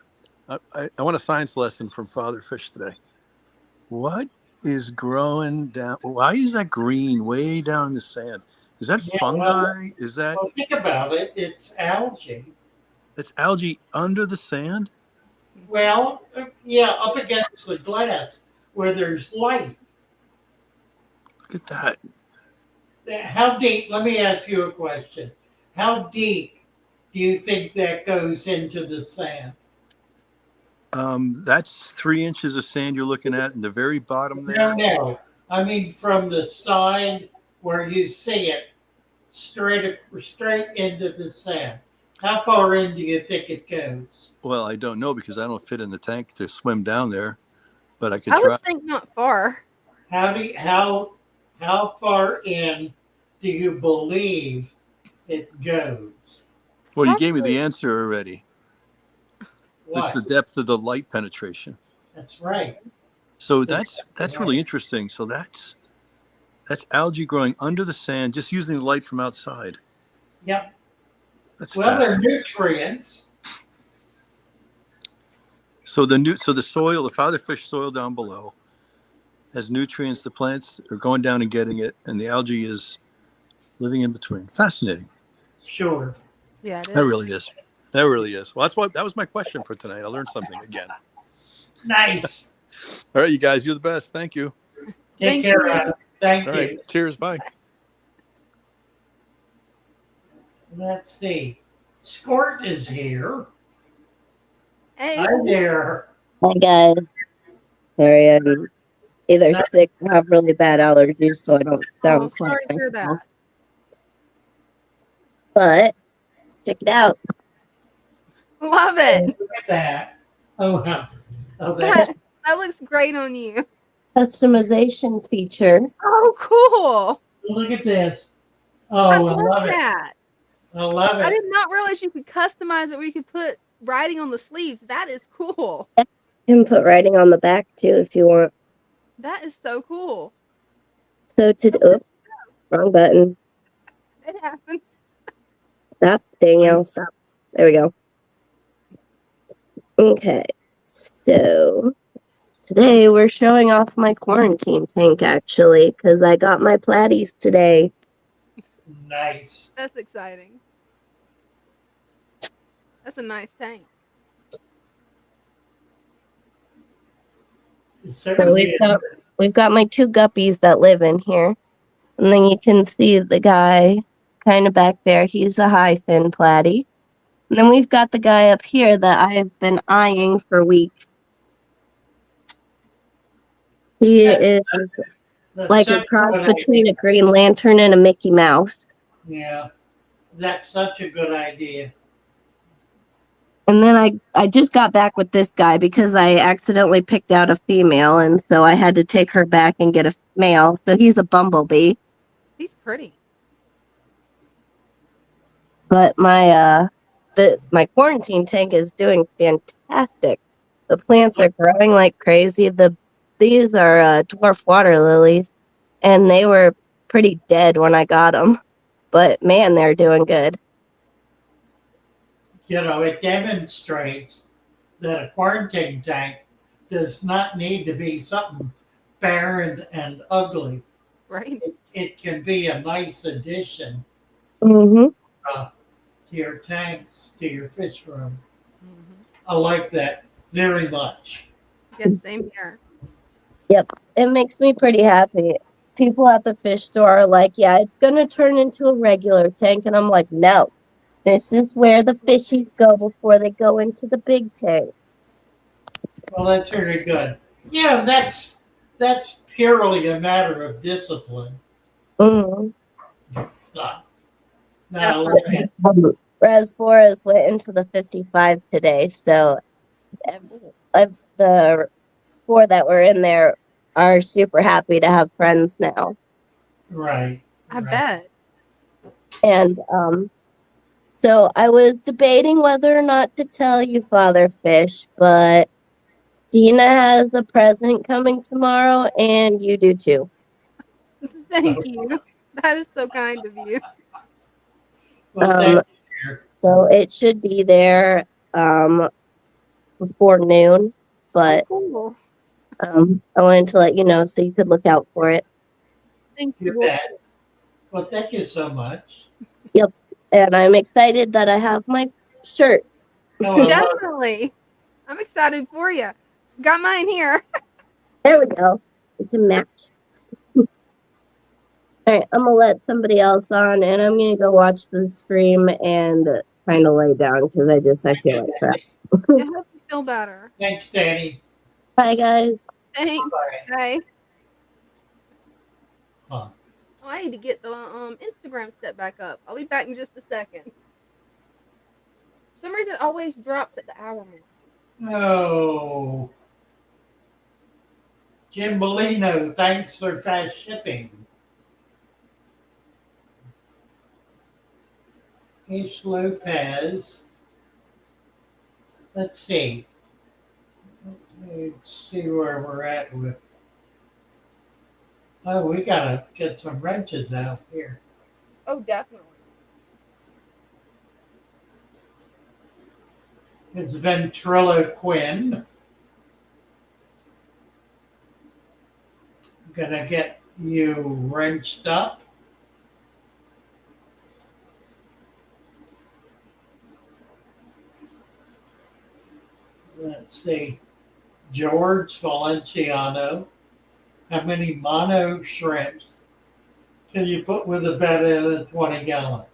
I want a science lesson from Father Fish today. What is growing down? Why is that green way down in the sand? Is that Yeah, fungi? Is that well, think about it. It's algae. it's algae under the sand? Well, yeah, up against the glass where there's light. Look at that. How deep? Let me ask you a question. How deep do you think that goes into the sand? That's 3 inches of sand you're looking at in the very bottom there. No. I mean, from the side where you see it, straight into the sand. How far in do you think it goes? Well, I don't know because I don't fit in the tank to swim down there, but I could I try. would think not far. How far in do you believe it goes? Well, you gave me the answer already. What? It's the depth of the light penetration. That's right. So that's really interesting. So that's algae growing under the sand, just using the light from outside. Yep. That's Well, they're fascinating. nutrients. So the soil, the Father Fish soil down below, has nutrients. The plants are going down and getting it, and the algae is living in between. Fascinating. Sure. Yeah, it is. That really is. That really is. Well, that was my question for tonight. I learned something again. Nice. All right, you guys, you're the best. Thank you. Take Thank care, you. Adam. Thank All you. right. Cheers. Bye. Let's see. Squirt is here. Hey, Hi there. Hi guys. Sorry, I'm either sick or have really bad allergies, so I don't sound quite sorry to hear that. myself. But check it out. Love it. Look at that. Oh, wow. Oh, that's That looks great on you. Customization feature. Oh, cool. look at this. Oh, I I love love it. that. I love I it. did not realize you could customize it where you could put writing on the sleeves. That is cool. You can put writing on the back too if you want. That is so cool. So wrong button. It happens. Stop, Danielle, stop. There we go. Okay, so today we're showing off my quarantine tank actually, because I got my platies today. Nice. That's exciting. That's a nice tank. It's So certainly we've got my 2 guppies that live in here. And then you can see the guy kind of back there. He's a high fin platy. And then we've got the guy up here that I have been eyeing for weeks. He is that's like such a cross good between idea. a Green Lantern and a Mickey Mouse. Yeah, that's such a good idea. And then I just got back with this guy because I accidentally picked out a female, and so I had to take her back and get a male. So he's a bumblebee. He's pretty. But my quarantine tank is doing fantastic. The plants are growing like crazy. These are dwarf water lilies, and they were pretty dead when I got them. But man, they're doing good. You know, it demonstrates that a quarantine tank does not need to be something barren and ugly. Right? It can be a nice addition Mm-hmm. to your tanks, to your fish room. Mm-hmm. I like that very much. Yeah, same here. Yep, it makes me pretty happy. People at the fish store are like, yeah, it's going to turn into a regular tank. And I'm like, no, this is where the fishies go before they go into the big tanks. Well, that's very good. Yeah, that's purely a matter of discipline. Mm. Now, Boris went into the 55 today, so the 4 that were in there are super happy to have friends now. Right. I right. bet. And so I was debating whether or not to tell you, Father Fish, but Dina has a present coming tomorrow, and you do too. Thank you. That is so kind of you. Well, Um, thank you. so it should be there before noon, but Cool. I wanted to let you know so you could look out for it. Thank You you. bet. Well, thank you so much. Yep. And I'm excited that I have my shirt. Oh, I love Definitely. I'm excited for you. Got mine here. There we go. We can match. All right, I'm gonna let somebody else on, and I'm gonna go watch the stream and kind of lay down because I feel like crap. I hope you feel better. Thanks, Danny. Bye, guys. Thanks. Bye. Bye. Huh. Oh, I need to get the Instagram set back up. I'll be back in just a second. For some reason, it always drops at the hour mark. Oh. Jim Molino, thanks for fast shipping. H. Lopez. Let's see. Let's see where we're at with. Oh, we gotta get some wrenches out here. Oh, definitely. It's ventriloquin. Gonna get you wrenched up. Let's see. George Valenciano. How many mono shrimps can you put with a bed in a 20-gallon?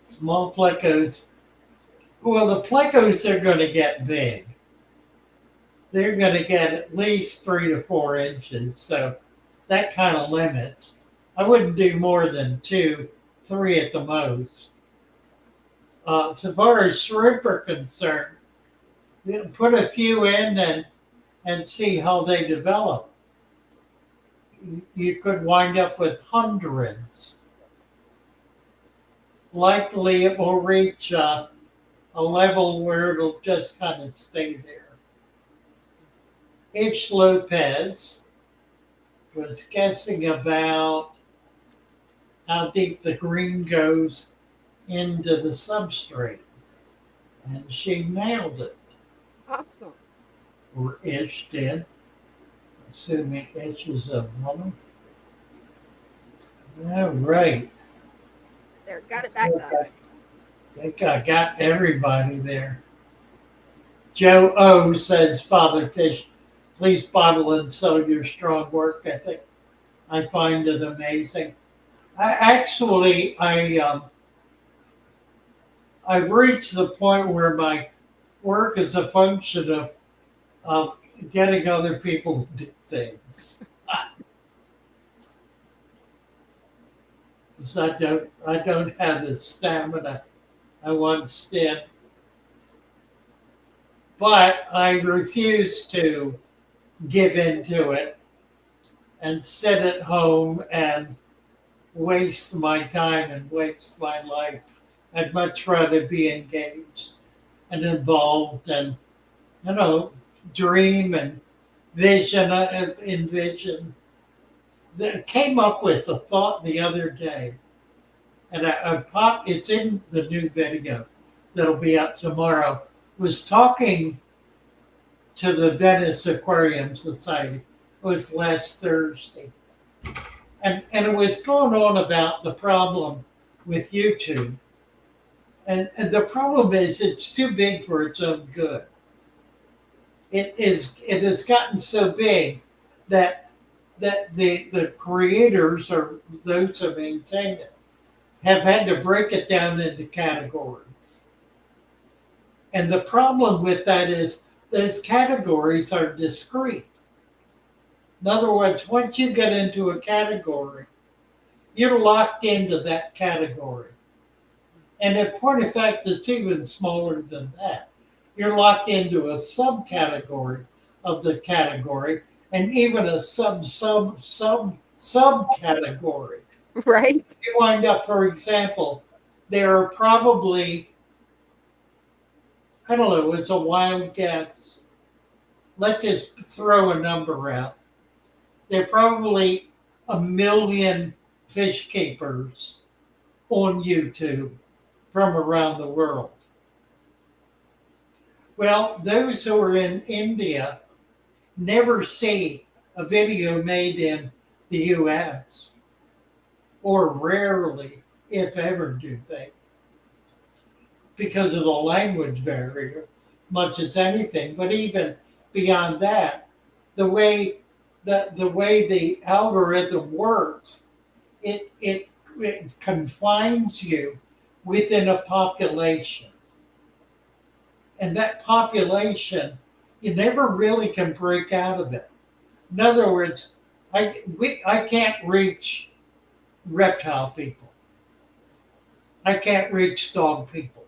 Small plecos. Well, the plecos are going to get big. They're going to get at least 3 to 4 inches. So that kind of limits. I wouldn't do more than 2, 3 at the most. So far as shrimp are concerned, put a few in and see how they develop. You could wind up with hundreds. Likely it will reach a level where it'll just kind of stay there. H. Lopez was guessing about how deep the green goes into the substrate. And she nailed it. Awesome. Or Ish did. Assuming Ish is a woman. All right. There, got it back up. I think I got everybody there. Joe O says, Father Fish, please bottle and sell your strong work ethic. I find it amazing. I've reached the point where my work is a function of getting other people to do things. Because I don't have the stamina I once did. But I refuse to give in to it and sit at home and waste my time and waste my life. I'd much rather be engaged and involved and, dream and envision. I came up with a thought the other day, and it's in the new video that'll be out tomorrow. Was talking to the Venice Aquarium Society. It was last Thursday. And it was going on about the problem with YouTube. And the problem is it's too big for its own good. It has gotten so big that the creators or those who maintain it have had to break it down into categories. And the problem with that is those categories are discrete. In other words, once you get into a category, you're locked into that category. And in point of fact, it's even smaller than that. You're locked into a subcategory of the category and even a subcategory. Right? You wind up, for example, there are probably, I don't know, it's a wild guess. Let's just throw a number out. There are probably 1 million fish keepers on YouTube from around the world. Well, those who are in India never see a video made in the US, or rarely, if ever, do they, because of the language barrier, much as anything. But even beyond that, the way the algorithm works, it confines you within a population. And that population, you never really can break out of it. In other words, I can't reach reptile people. I can't reach dog people.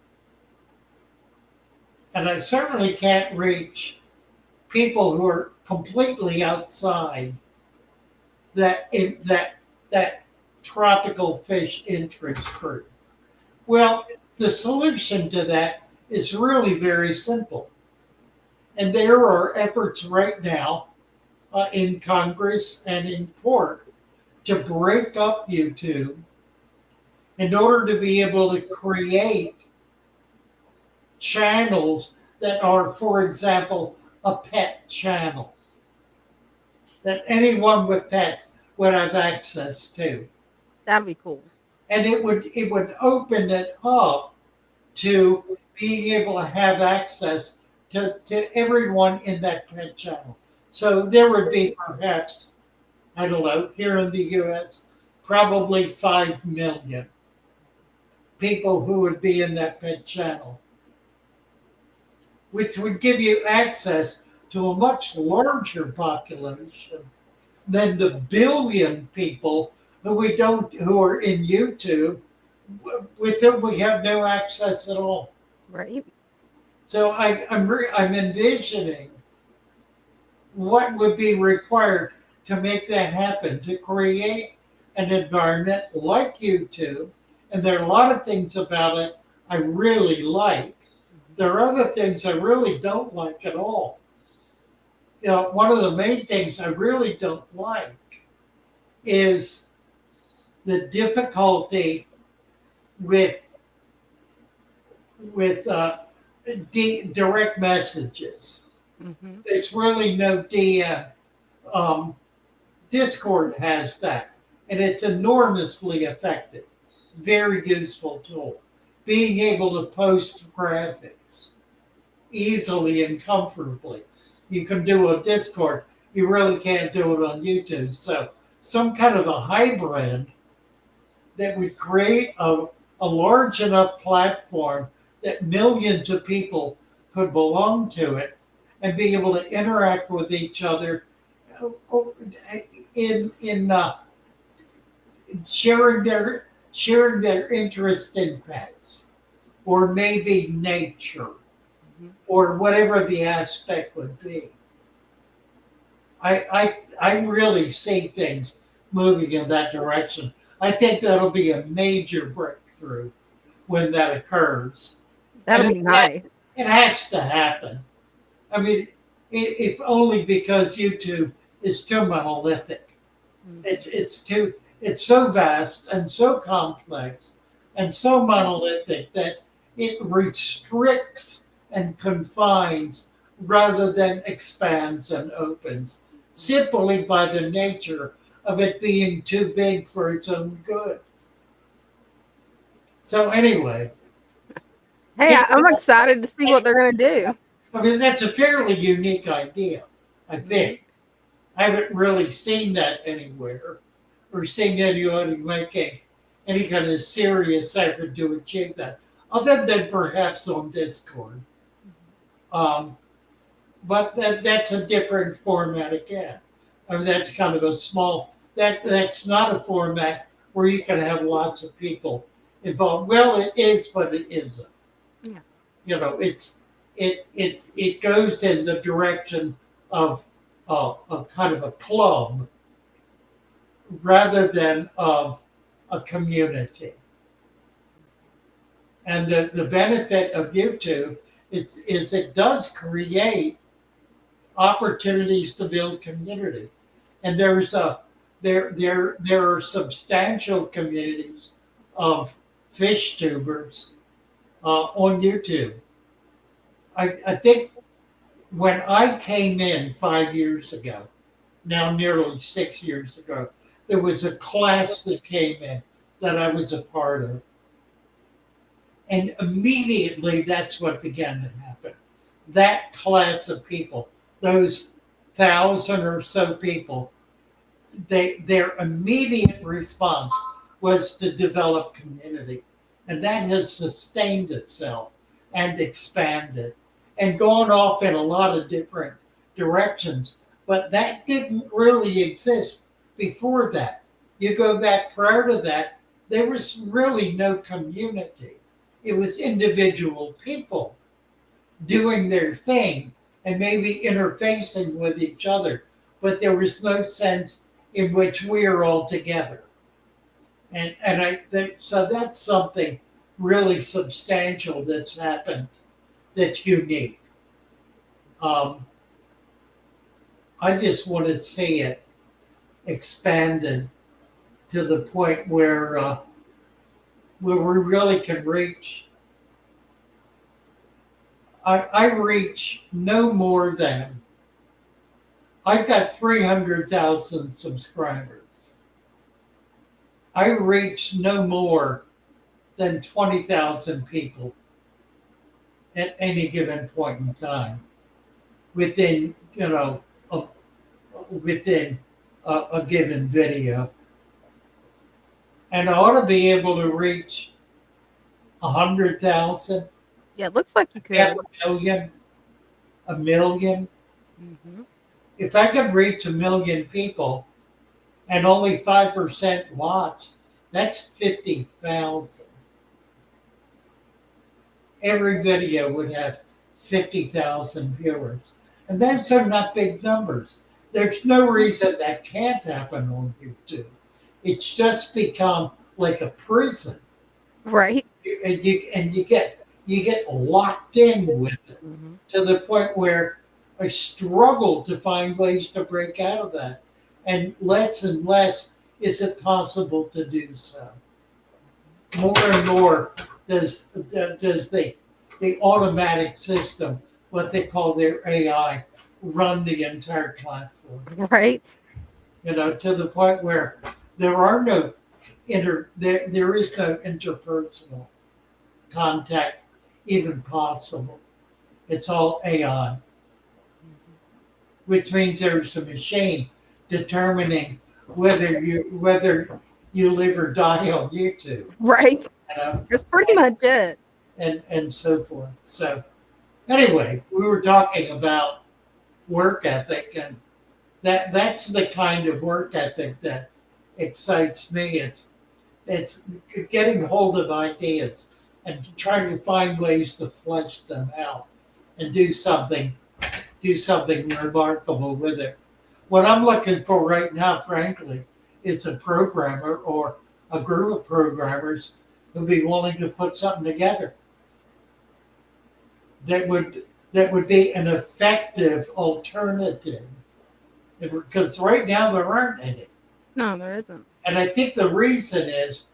And I certainly can't reach people who are completely outside that tropical fish interest group. Well, the solution to that is really very simple. And there are efforts right now in Congress and in court to break up YouTube in order to be able to create channels that are, for example, a pet channel that anyone with pets would have access to. That'd be cool. And it would open it up to being able to have access to everyone in that pet channel. So there would be perhaps, I don't know, here in the US, probably 5 million people who would be in that pet channel, which would give you access to a much larger population than the billion people who are in YouTube, with whom we have no access at all. Right. So I'm envisioning what would be required to make that happen, to create an environment like YouTube. And there are a lot of things about it I really like. There are other things I really don't like at all. You know, one of the main things I really don't like is the difficulty with direct messages. Mm-hmm. There's really no DM. Discord has that, and it's enormously effective. Very useful tool. Being able to post graphics easily and comfortably. You can do a Discord. You really can't do it on YouTube. So some kind of a hybrid that would create a large enough platform that millions of people could belong to it and be able to interact with each other in sharing their interest in pets, or maybe nature, or whatever the aspect would be. I really see things moving in that direction. I think that'll be a major breakthrough when that occurs. That'll be nice. It has to happen. I mean, if only because YouTube is too monolithic. It's so vast and so complex and so monolithic that it restricts and confines rather than expands and opens, simply by the nature of it being too big for its own good. So anyway. Hey, I'm excited to see what they're going to do. I mean, that's a fairly unique idea, I think. I haven't really seen that anywhere, or seen anybody making any kind of serious effort to achieve that, other than perhaps on Discord. But that's a different format again. I mean, that's kind of a small, that's not a format where you can have lots of people involved. Well, it is, but it isn't. Yeah. You know, it goes in the direction of a kind of a club rather than of a community. And the benefit of YouTube is it does create opportunities to build community. And there are substantial communities of fish tubers on YouTube. I think when I came in 5 years ago, now nearly 6 years ago, there was a class that came in that I was a part of. And immediately that's what began to happen. That class of people, those 1,000 or so people, their immediate response was to develop community. And that has sustained itself and expanded and gone off in a lot of different directions. But that didn't really exist before that. You go back prior to that, there was really no community. It was individual people doing their thing and maybe interfacing with each other, but there was no sense in which we are all together. So that's something really substantial that's happened that's unique. I just want to see it expanded to the point where we really can reach. I reach no more than, I've got 300,000 subscribers. I reach no more than 20,000 people at any given point in time within, within a given video. And I ought to be able to reach 100,000, Yeah, it looks like you could. 500,000, 1,000,000. Mm-hmm. If I can reach 1,000,000 people and only 5% watch, that's 50,000. Every video would have 50,000 viewers. And those are not big numbers. There's no reason that can't happen on YouTube. It's just become like a prison. Right. And you get locked in with it Mm-hmm. to the point where I struggle to find ways to break out of that. And less is it possible to do so. More and more does the automatic system, what they call their AI, run the entire platform. Right. To the point where there is no interpersonal contact even possible. It's all AI, which means there's a machine determining whether you live or die on YouTube. Right. That's pretty much it. And so forth. So anyway, we were talking about work ethic, and that's the kind of work ethic that excites me. It's getting hold of ideas and trying to find ways to flesh them out and do something remarkable with it. What I'm looking for right now, frankly, is a programmer or a group of programmers who'd be willing to put something together that would be an effective alternative. Because right now there aren't any. No, there isn't. And I think the reason is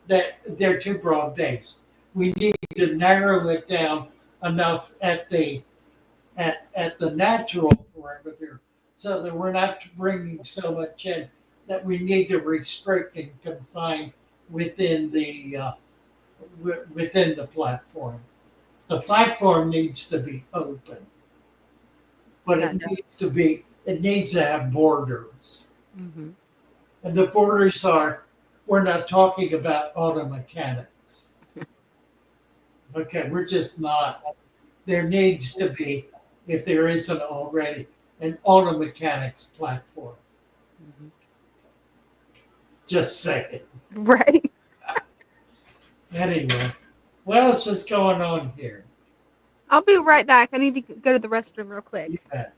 that they're too broad based. We need to narrow it down enough at the natural parameter so that we're not bringing so much in that we need to restrict and confine within the platform. The platform needs to be open, but it needs to have borders. Mm-hmm. And the borders are, we're not talking about auto mechanics. Okay, we're just not. There needs to be, if there isn't already, an auto mechanics platform. Mm-hmm. Just saying. Right. Anyway, what else is going on here? I'll be right back. I need to go to the restroom real quick. You bet.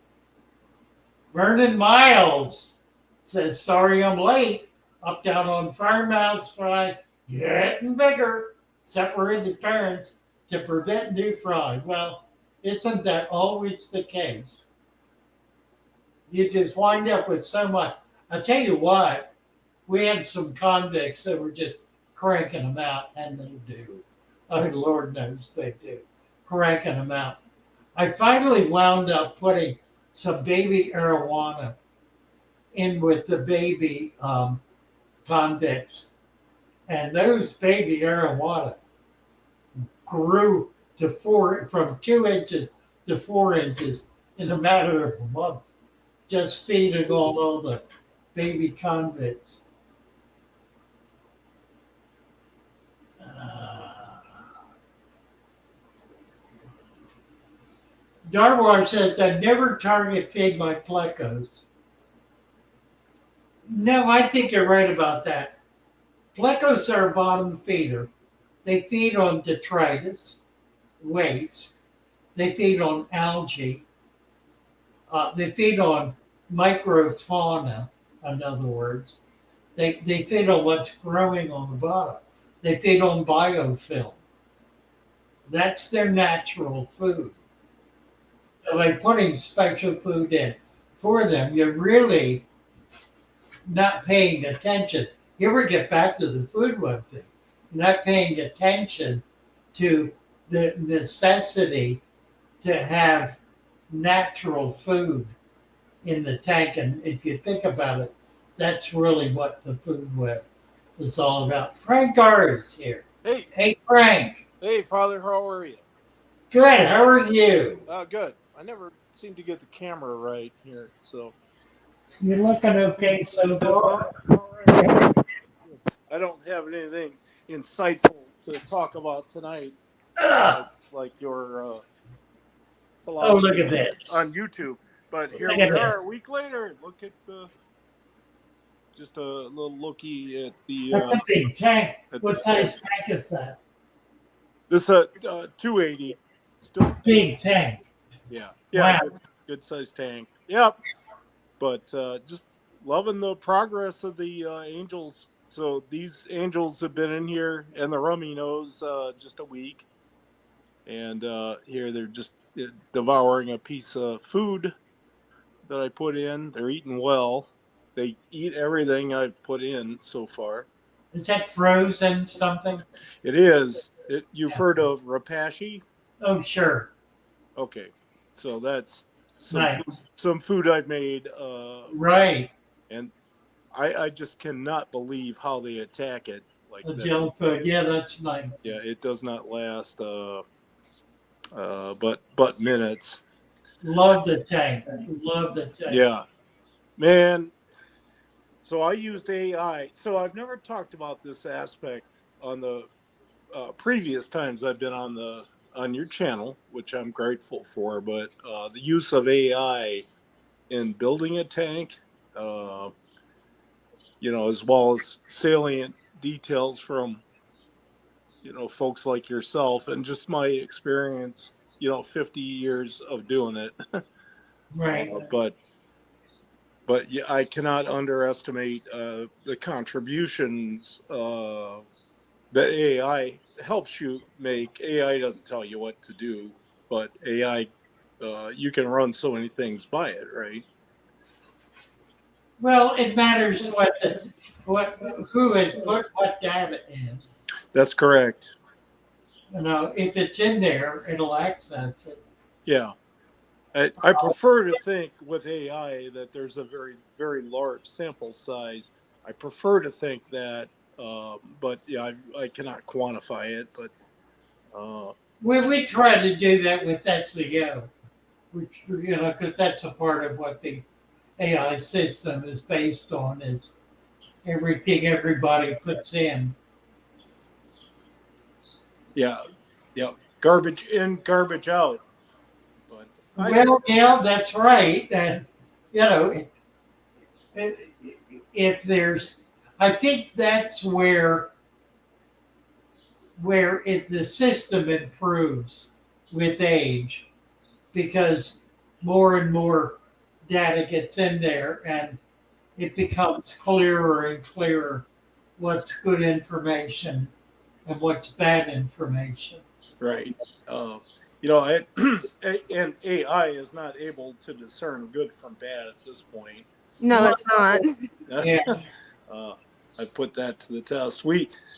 Vernon Miles says, sorry I'm late. Up down on Farmhouse Fry, getting bigger. Separated parents to prevent new fry. Well, isn't that always the case? You just wind up with so much. I tell you what, we had some convicts that were just cranking them out, and they do. Oh, Lord knows they do. Cranking them out. I finally wound up putting some baby arowana in with the baby convicts. And those baby arowana grew to from 2 inches to 4 inches in a matter of a month, just feeding all the baby convicts. Darwar says, I never target feed my plecos. No, I think you're right about that. Plecos are a bottom feeder. They feed on detritus, waste. They feed on algae. They feed on microfauna, in other words. They feed on what's growing on the bottom. They feed on biofilm. That's their natural food. So by putting special food in for them, you're really not paying attention. Here we get back to the food web thing. Not paying attention to the necessity to have natural food in the tank. And if you think about it, that's really what the food web is all about. Frank Garr is here. Hey. Hey, Frank. Hey, Father, how are you? Good. How are you? Good. I never seem to get the camera right here, so. You're looking okay so far. I don't have anything insightful to talk about tonight, like your philosophy look at this on YouTube. But here Look we at are this. a week later. Look at just a little looky at the. That's a big tank. at What the- size tank is that? This 280. Still Big tank. Yeah, Wow. good sized tank. Yep. But just loving the progress of the angels. So these angels have been in here, and the rummy nose just a week, and here they're just devouring a piece of food that I put in. They're eating well. They eat everything I've put in so far. Is that frozen something? It is. You've heard of rapashi? Oh, sure. Okay, so that's Nice. some food I've made. Right. And I just cannot believe how they attack it like The that. junk food. Yeah, that's nice. Yeah, it does not last but minutes. Love the tank. Love the tank. Yeah, man. So I used AI. So I've never talked about this aspect on the previous times I've been on your channel, which I'm grateful for. But the use of AI in building a tank, as well as salient details from, folks like yourself and just my experience, 50 years of doing it. Right. But yeah, I cannot underestimate the contributions that AI helps you make. AI doesn't tell you what to do, but AI, you can run so many things by it, right? Well, it matters who has put what data in. That's correct. If it's in there, it'll access it. Yeah. I prefer to think with AI that there's a very, very large sample size. I prefer to think that, but yeah, I cannot quantify it. But We try to do that with SEO, which because that's a part of what the AI system is based on, is everything everybody puts in. yeah, garbage in, garbage out. But Yeah, that's right. And if there's, I think that's where where the system improves with age because more and more data gets in there and it becomes clearer and clearer what's good information and what's bad information. Right. Uh, you know, it, and AI is not able to discern good from bad at this point. No, it's not. Yeah. uh, I put that to the test.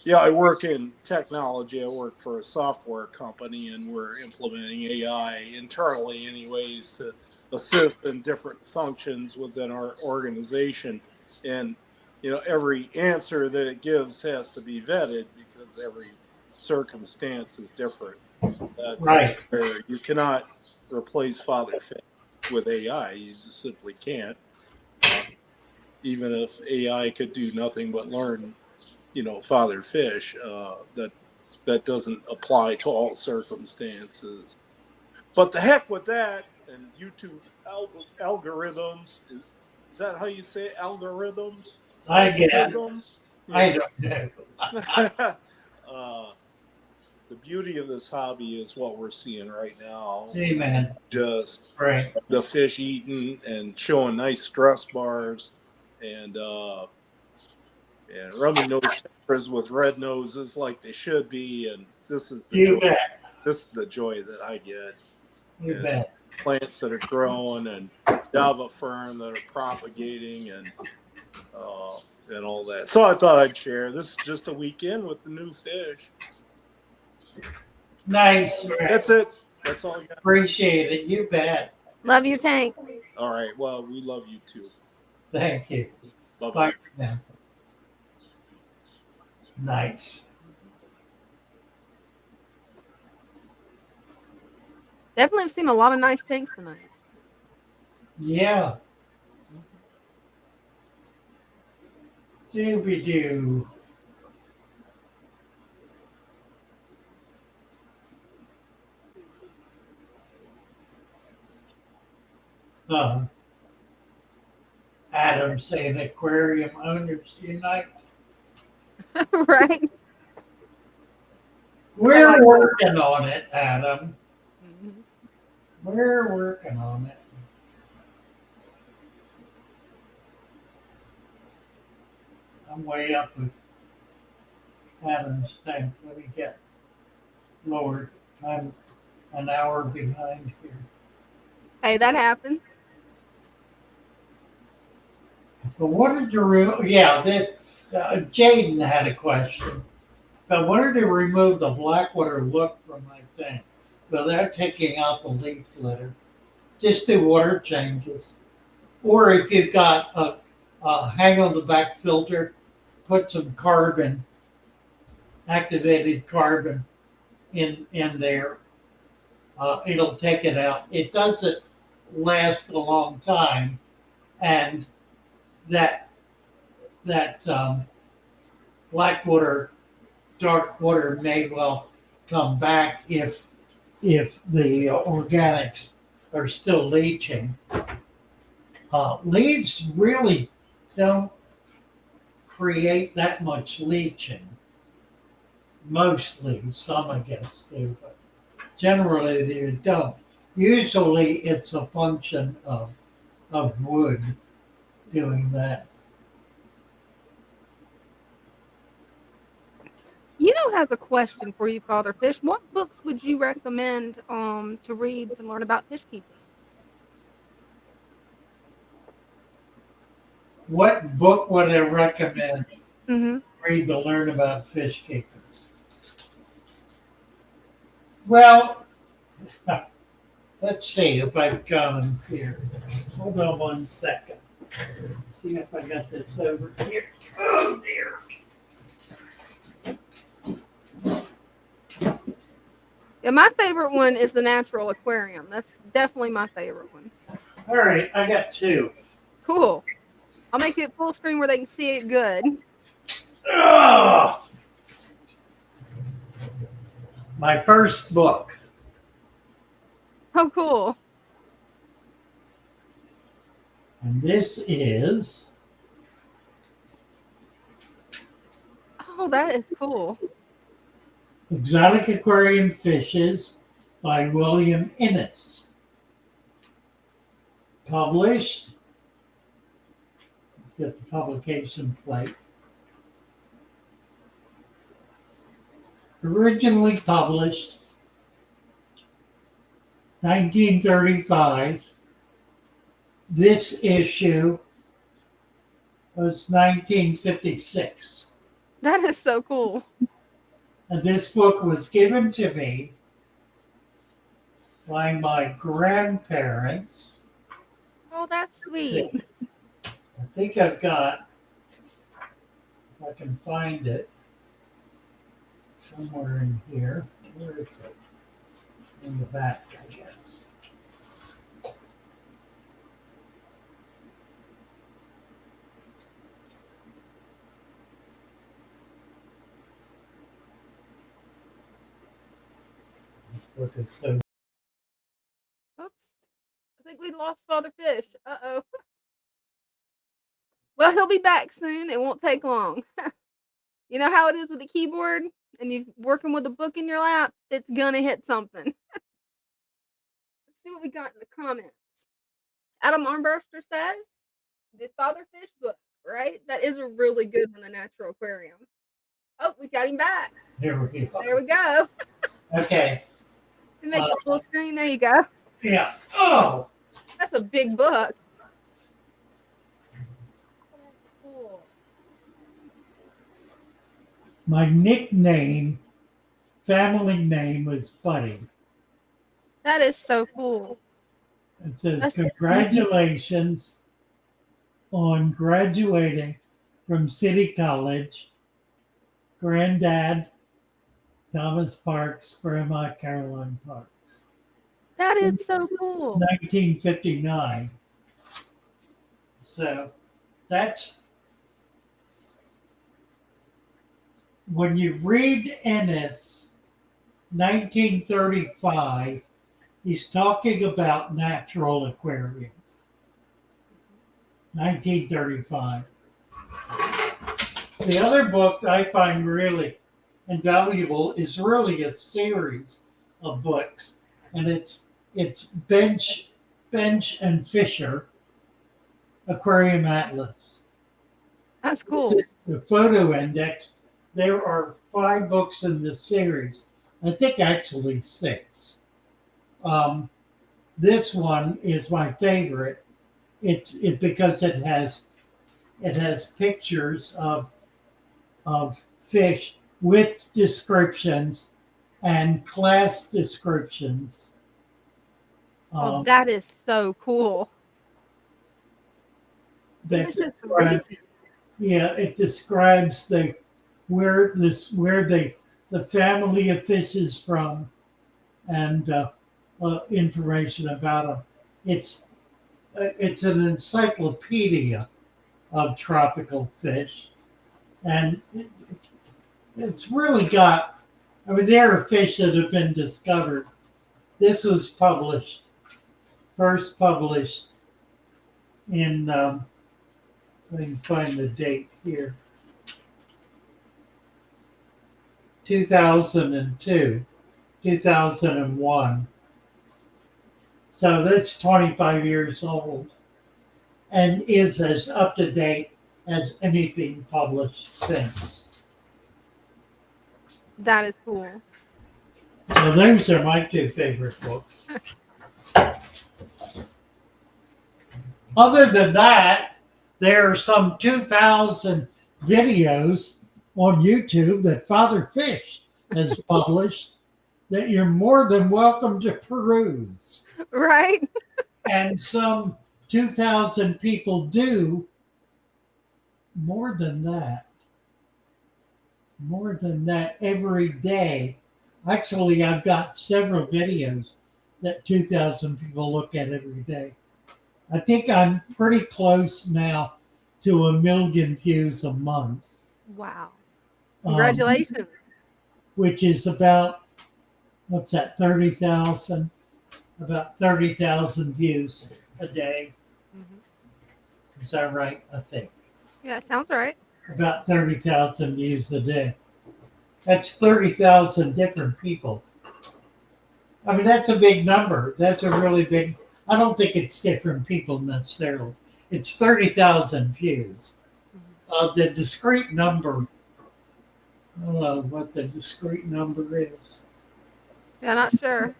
Yeah, I work in technology. I work for a software company, and we're implementing AI internally, anyways, to assist in different functions within our organization. And every answer that it gives has to be vetted because every circumstance is different. That's Right. where you cannot replace Father Fish with AI. You just simply can't. Uh, Even if AI could do nothing but learn, Father Fish, that doesn't apply to all circumstances. But the heck with that and YouTube algorithms. Is that how you say it? Algorithms? I guess. Algorithms? I Yeah. don't know. uh, the beauty of this hobby is what we're seeing right now. Amen. Just Right. the fish eating and showing nice stress bars and rummy nose tetra's with red noses like they should be, and this is the You joy. bet. This is the joy that I get. You And bet. plants that are growing and Java fern that are propagating and all that. So I thought I'd share. This is just a weekend with the new fish. Nice. That's it. That's all I got. Appreciate it. You bet. Love you, Tank. All right. Well, we love you too. Thank you. Bye Bye bye. for now. Nice. Definitely have seen a lot of nice tanks tonight. Yeah. Dooby doo. Adam saying aquarium owners unite. Right? We're working on it, Adam. Mhm. We're working on it. I'm way up with Adam's tank. Let me get lowered. I'm an hour behind here. Hey, that happened. If I wanted to Jaden had a question. If I wanted to remove the Blackwater look from my tank without taking out the leaf litter, just do water changes. Or if you've got a hang on the back filter, put some carbon, activated carbon in there. It'll take it out. It doesn't last a long time, and that black water, dark water may well come back if the organics are still leaching. Leaves really don't create that much leaching. Most leaves, some I guess do, but generally they don't. Usually it's a function of wood doing that. Has a question for you, Father Fish. What books would you recommend to read to learn about fish keeping? What book would I recommend Mm-hmm. read to learn about fish keeping? Well, let's see if I've got them here. Hold on one second. See if I got this over here. Oh dear. Yeah, my favorite one is the Natural Aquarium. That's definitely my favorite one. All right, I got two. Cool. I'll make it full screen where they can see it good. Oh! My first book. Oh, cool. And this is Oh, that is cool. Exotic Aquarium Fishes by William Innes. Published, let's get the publication plate. Originally published 1935. This issue was 1956. That is so cool. And this book was given to me by my grandparents. Oh, that's sweet. I think I've got, if I can find it, somewhere in here. Where is it? In the back, I guess. This book is so. Oops. I think we lost Father Fish. Uh-oh. Well, he'll be back soon. It won't take long. You know how it is with the keyboard and you're working with a book in your lap? It's gonna hit something. Let's see what we got in the comments. Adam Armbruster says, the Father Fish book, right? That is a really good one, the Natural Aquarium. Oh, we got him back. Here we go. There we go. Okay. Make it full screen. There you go. Yeah. Oh. That's a big book. That's cool. My nickname, family name was Buddy. That is so cool. It says, That's congratulations on graduating from City College. Granddad, Thomas Parks, Grandma Caroline Parks. That is so cool. 1959. So that's, when you read Ennis, 1935, he's talking about natural aquariums. 1935. The other book I find really invaluable is really a series of books, and it's Bench and Fisher Aquarium Atlas. That's cool. The photo index. There are 5 books in the series. I think actually 6. This one is my favorite. It's because it has pictures of fish with descriptions and class descriptions. Oh, that is so cool. That describe, yeah, it describes where the family of fish is from, and information about them. It's an encyclopedia of tropical fish, and it's really got. I mean, there are fish that have been discovered. This was first published in. I can find the date here. 2002, 2001. So that's 25 years old and is as up to date as anything published since. That is cool. So those are my 2 favorite books. Other than that, there are some 2,000 videos on YouTube that Father Fish has published that you're more than welcome to peruse. Right? And some 2,000 people do more than that. More than that every day. Actually, I've got several videos that 2,000 people look at every day. I think I'm pretty close now to 1 million views a month. Wow. Congratulations. Which is about, what's that, 30,000? About 30,000 views a day. Mm-hmm. Is that right? I think. Yeah, sounds right. About 30,000 views a day. That's 30,000 different people. I mean, that's a big number. That's a really big. I don't think it's different people necessarily. It's 30,000 views. The discrete number, I don't know what the discrete number is. Yeah, not sure.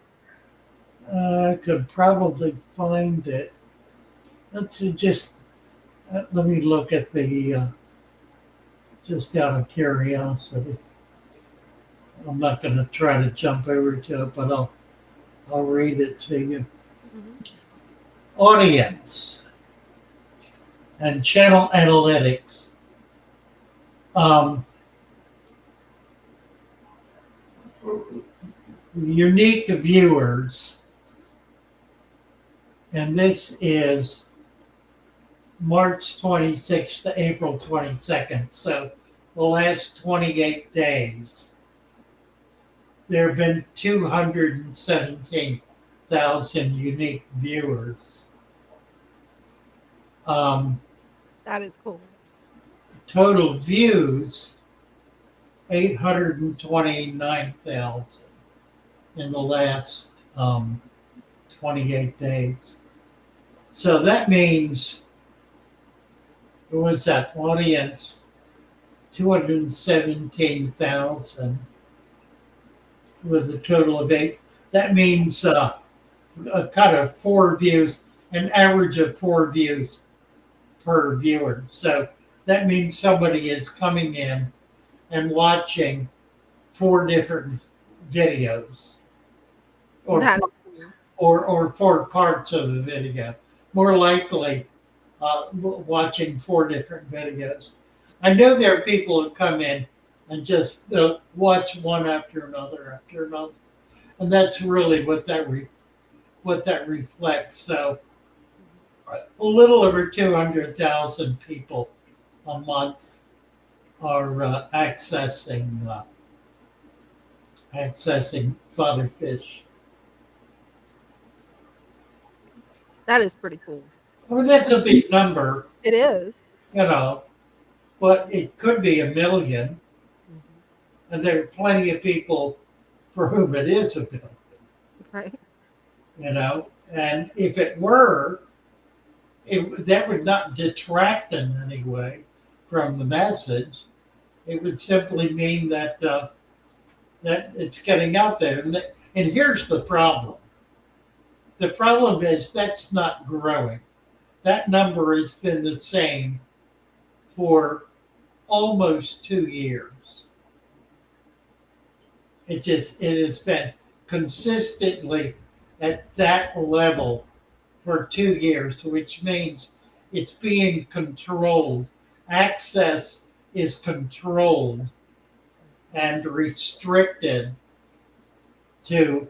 I could probably find it. Let's see, just let me look at the, just out of curiosity. I'm not going to try to jump over to it, but I'll read it to you. Audience and channel analytics. Unique viewers, and this is March 26th to April 22nd. So the last 28 days, there have been 217,000 unique viewers. That is cool. Total views, 829,000 in the last 28 days. So that means, what was that audience? 217,000 with a total of 8. That means a kind of 4 views, an average of 4 views per viewer. So that means somebody is coming in and watching 4 different videos or 4 parts of the video. More likely watching 4 different videos. I know there are people who come in and just watch one after another, and that's really what that reflects. So a little over 200,000 people a month are accessing Father Fish. That is pretty cool. I mean, that's a big number, It is. But it could be 1 million, and there are plenty of people for whom it is 1 million. Right. And if it were, that would not detract in any way from the message. It would simply mean that that it's getting out there. And here's the problem. The problem is that's not growing. That number has been the same for almost 2 years. It has been consistently at that level for 2 years, which means it's being controlled. Access is controlled and restricted to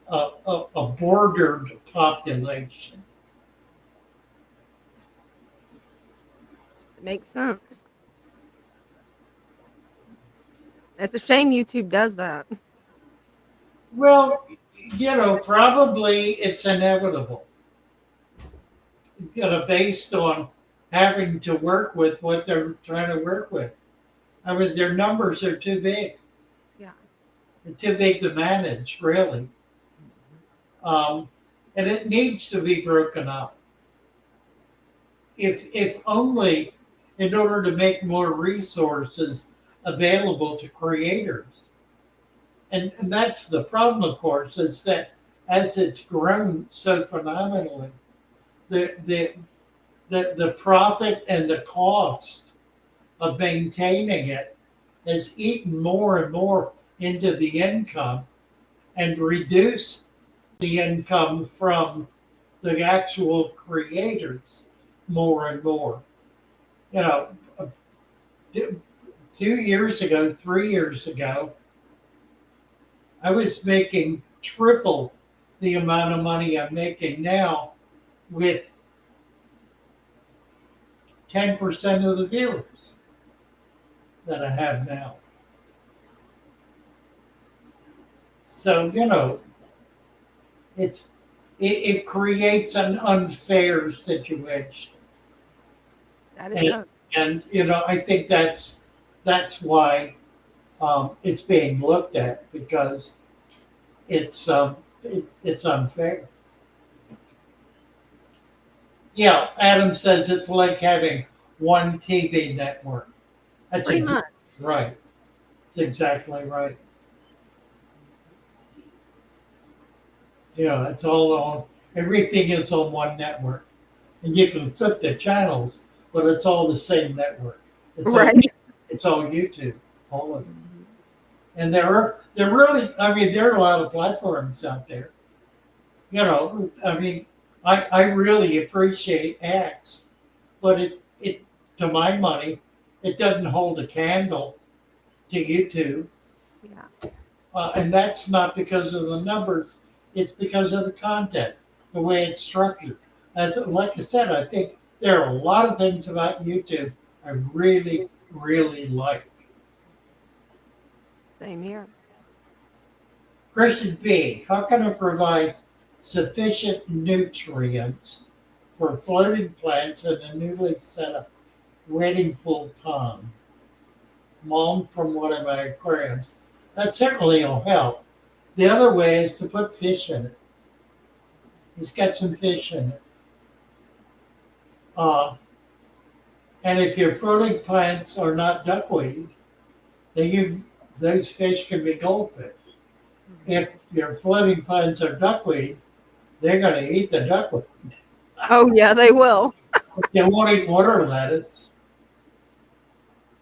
a bordered population. It makes sense. It's a shame YouTube does that. Well, probably it's inevitable. Based on having to work with what they're trying to work with. I mean, their numbers are too big. Yeah. They're too big to manage, really. And it needs to be broken up. If only in order to make more resources available to creators. And that's the problem, of course, is that as it's grown so phenomenally, the profit and the cost of maintaining it has eaten more and more into the income and reduced the income from the actual creators more and more. 2 years ago, 3 years ago, I was making triple the amount of money I'm making now with 10% of the viewers that I have now. So, it creates an unfair situation. That is And I think that's that's why it's being looked at, because it's it's unfair. Yeah, Adam says it's like having one TV network. That's Pretty much. right. That's exactly right. Yeah, it's all on. Everything is on one network, and you can flip the channels, but it's all the same network. It's all, Right. it's all YouTube, all of it. And there really, I mean, there are a lot of platforms out there. You know, I mean, I really appreciate X, but it to my money, it doesn't hold a candle to YouTube. Yeah. And that's not because of the numbers, it's because of the content, the way it's structured. As like I said, I think there are a lot of things about YouTube I really, really like. Same here. Christian B, how can I provide sufficient nutrients for floating plants in a newly set up wading pool pond? Mom from one of my aquariums. That certainly will help. The other way is to put fish in it. He's got some fish in it. And if your floating plants are not duckweed, then those fish can be goldfish. If your floating plants are duckweed, they're going to eat the duckweed. Oh yeah, they will. They won't eat water lettuce.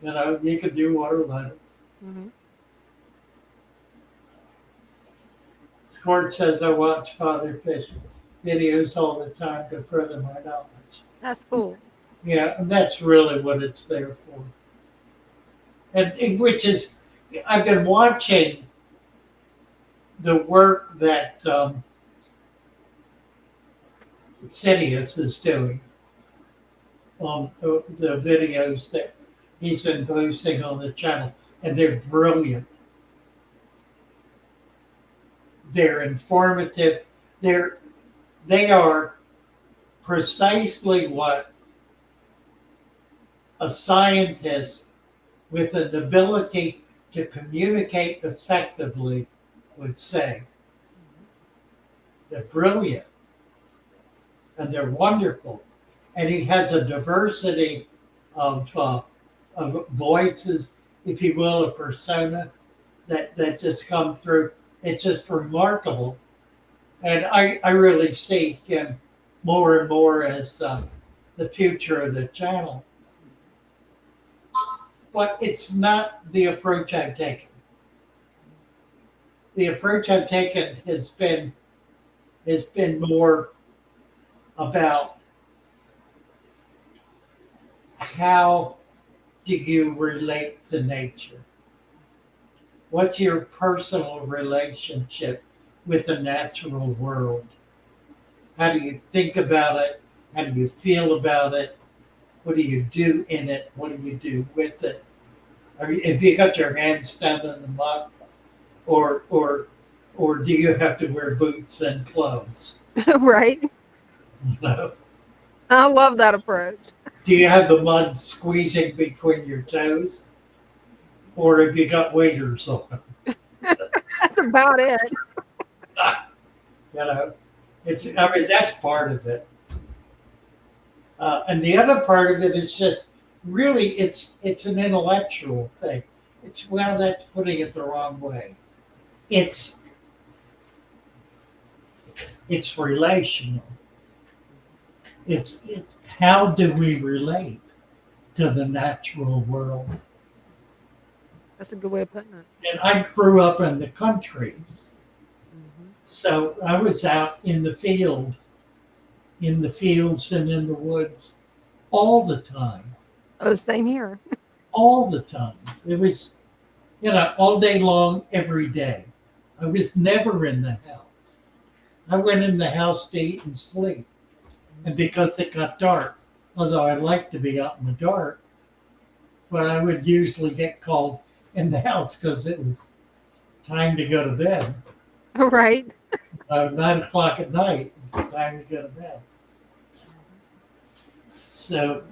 You know, you could do water lettuce. Mm-hmm. Squirt says I watch Father Fish videos all the time to further my knowledge. That's cool. Yeah, and that's really what it's there for. And which is, I've been watching the work that Sidious is doing on the videos that he's been posting on the channel, and they're brilliant. They're informative. They are precisely what a scientist with an ability to communicate effectively would say. They're brilliant and they're wonderful. And he has a diversity of voices, if you will, a persona that just come through. It's just remarkable. And I really see him more and more as the future of the channel. But it's not the approach I've taken. The approach I've taken has been more about how do you relate to nature? What's your personal relationship with the natural world? How do you think about it? How do you feel about it? What do you do in it? What do you do with it? If you got your hands down in the mud, or do you have to wear boots and gloves? Right. You know? I love that approach. Do you have the mud squeezing between your toes? Or have you got waders on? That's about it. You know, that's part of it. And the other part of it is just really it's an intellectual thing. That's putting it the wrong way. It's relational. It's how do we relate to the natural world? That's a good way of putting it. And I grew up in the countries. So I was out in the fields and in the woods all the time. Oh, same here. All the time. It was, all day long, every day. I was never in the house. I went in the house to eat and sleep. And because it got dark, although I liked to be out in the dark, but I would usually get called in the house because it was time to go to bed. Right. 9:00 at night, time to go to bed. So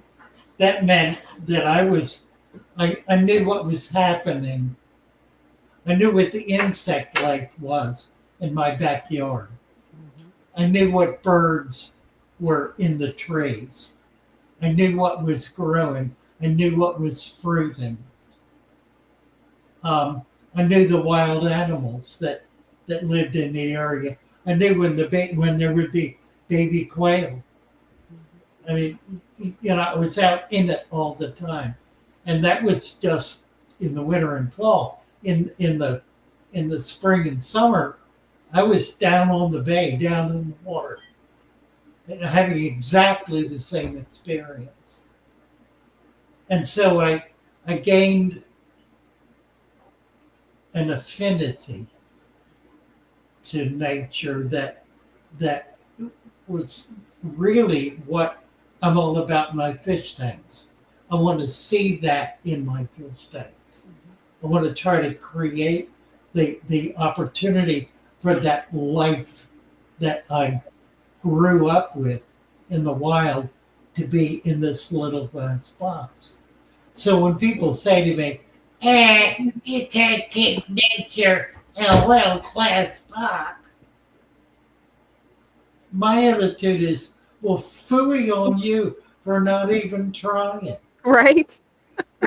that meant that I was I knew what was happening. I knew what the insect life was in my backyard. I knew what birds were in the trees. I knew what was growing. I knew what was fruiting. I knew the wild animals that lived in the area. I knew when there would be baby quail. I mean, I was out in it all the time, and that was just in the winter and fall. In the spring and summer, I was down on the bay, down in the water, having exactly the same experience. And so I gained an affinity to nature that was really what I'm all about in my fish tanks. I want to see that in my fish tanks. I want to try to create the opportunity for that life that I grew up with in the wild to be in this little glass box. So when people say to me, you can't keep nature in a little glass box, my attitude is, well, phooey on you for not even trying. Right?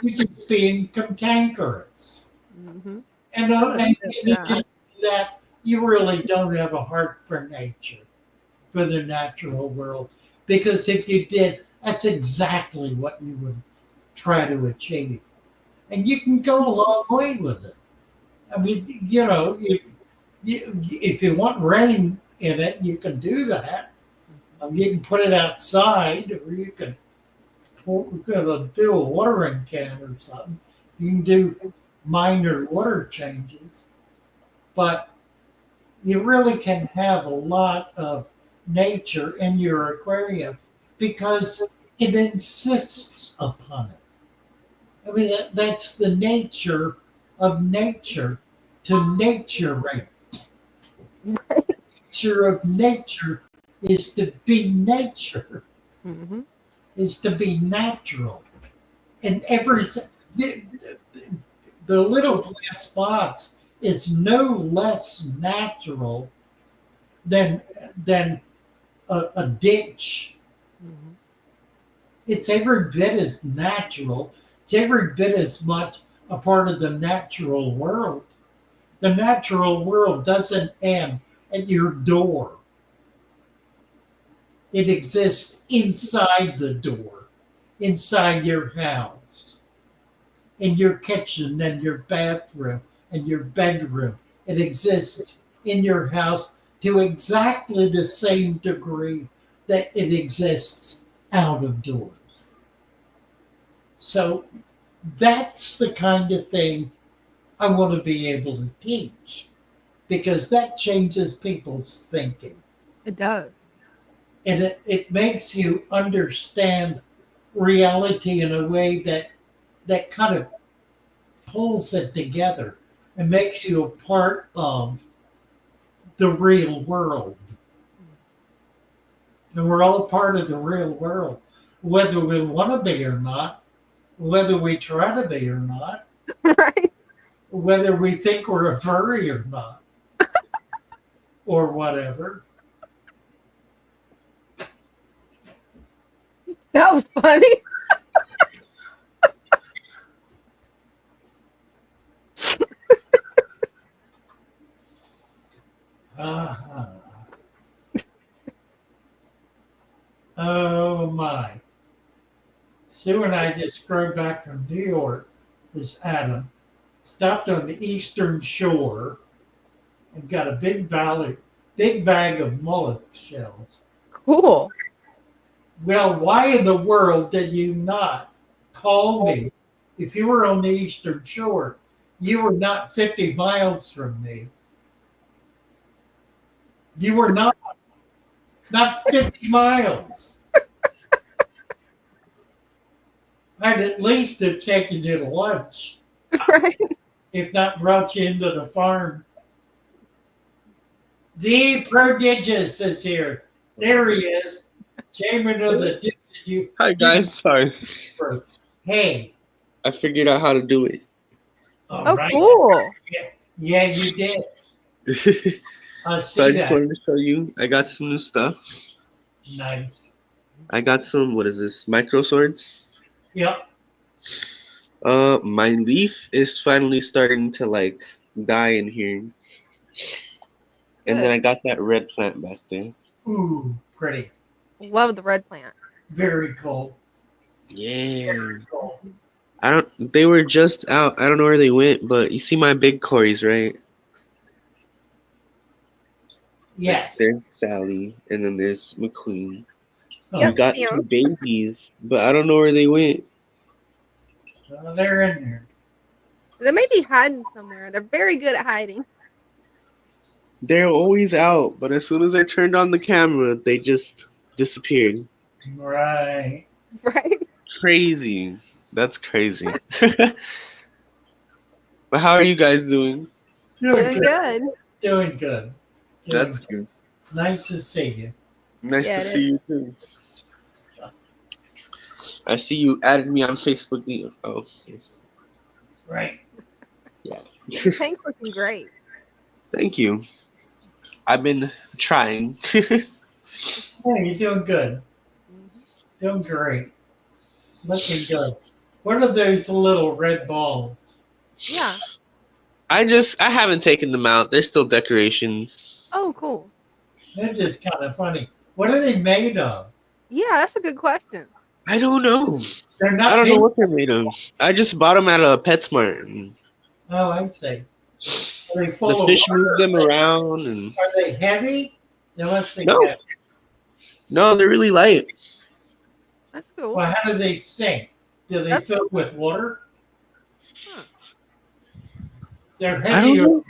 You're just being cantankerous. Mm-hmm. And in addition to that, you really don't have a heart for nature, for the natural world. Because if you did, that's exactly what you would try to achieve. And you can go a long way with it. I mean, if you want rain in it, you can do that. You can put it outside, or you can do a watering can or something. You can do minor water changes, but you really can have a lot of nature in your aquarium because it insists upon it. I mean, that's the nature of nature, to naturate. The nature of nature is to be nature, is to be natural. And everything, the little glass box is no less natural than a ditch. It's every bit as natural. It's every bit as much a part of the natural world. The natural world doesn't end at your door. It exists inside the door, inside your house, in your kitchen and your bathroom and your bedroom. It exists in your house to exactly the same degree that it exists out of doors. So that's the kind of thing I want to be able to teach, because that changes people's thinking. It does. And it makes you understand reality in a way that kind of pulls it together and makes you a part of the real world. And we're all part of the real world, whether we want to be or not, whether we try to be or not, Right? whether we think we're a furry or not, or whatever. That was funny. Uh-huh. Oh my. Sue and I just drove back from New York, this Adam, stopped on the eastern shore and got a big bag of mullet shells. Cool. Well, why in the world did you not call me if you were on the eastern shore? You were not 50 miles from me. You were not 50 miles. I'd at least have taken you to lunch, Right? if not brought you into the farm. The prodigious is here. There he is. Chairman of the Hi guys, sorry. Hey, I figured out how to do it. All Oh, right. cool. Yeah, you did. I So I see just that. wanted to show you. I got some new stuff. Nice. I got some. What is this? Micro swords. Yep. My leaf is finally starting to like die in here, and then Good. I got that red plant back there. Ooh, pretty. Love the red plant. Very cool. Yeah. Cool. I don't. They were just out. I don't know where they went, but you see my big Corys, right? Like Yes. there's Sally, and then there's McQueen. We Oh, Yep, got see 'em. some babies, but I don't know where they went. well, they're in there. They may be hiding somewhere. They're very good at hiding. They're always out, but as soon as I turned on the camera, they just disappeared. Right. Right? Crazy. That's crazy. But how are you guys doing? Doing Doing good. good. Doing good. Doing That's good. nice to see you. Nice Yeah, to it see you too. I see you added me on Facebook. Oh, Right. yeah. Your tank's looking great. Thank you. I've been trying. Yeah, you're doing good. Mhm. Doing great. Looking good. What are those little red balls? Yeah. I haven't taken them out. They're still decorations. Oh, cool. They're just kind of funny. What are they made of? Yeah, that's a good question. I don't know. They're I not don't know pink. what they're made of. I just bought them at a PetSmart. Oh, I see. Are they The full of fish moves water? them around, and Are they heavy? They must be no, heavy. no, they're really light. That's cool. Well, how do they sink? Do they That's- fill with water? Huh. They're I don't heavier. know.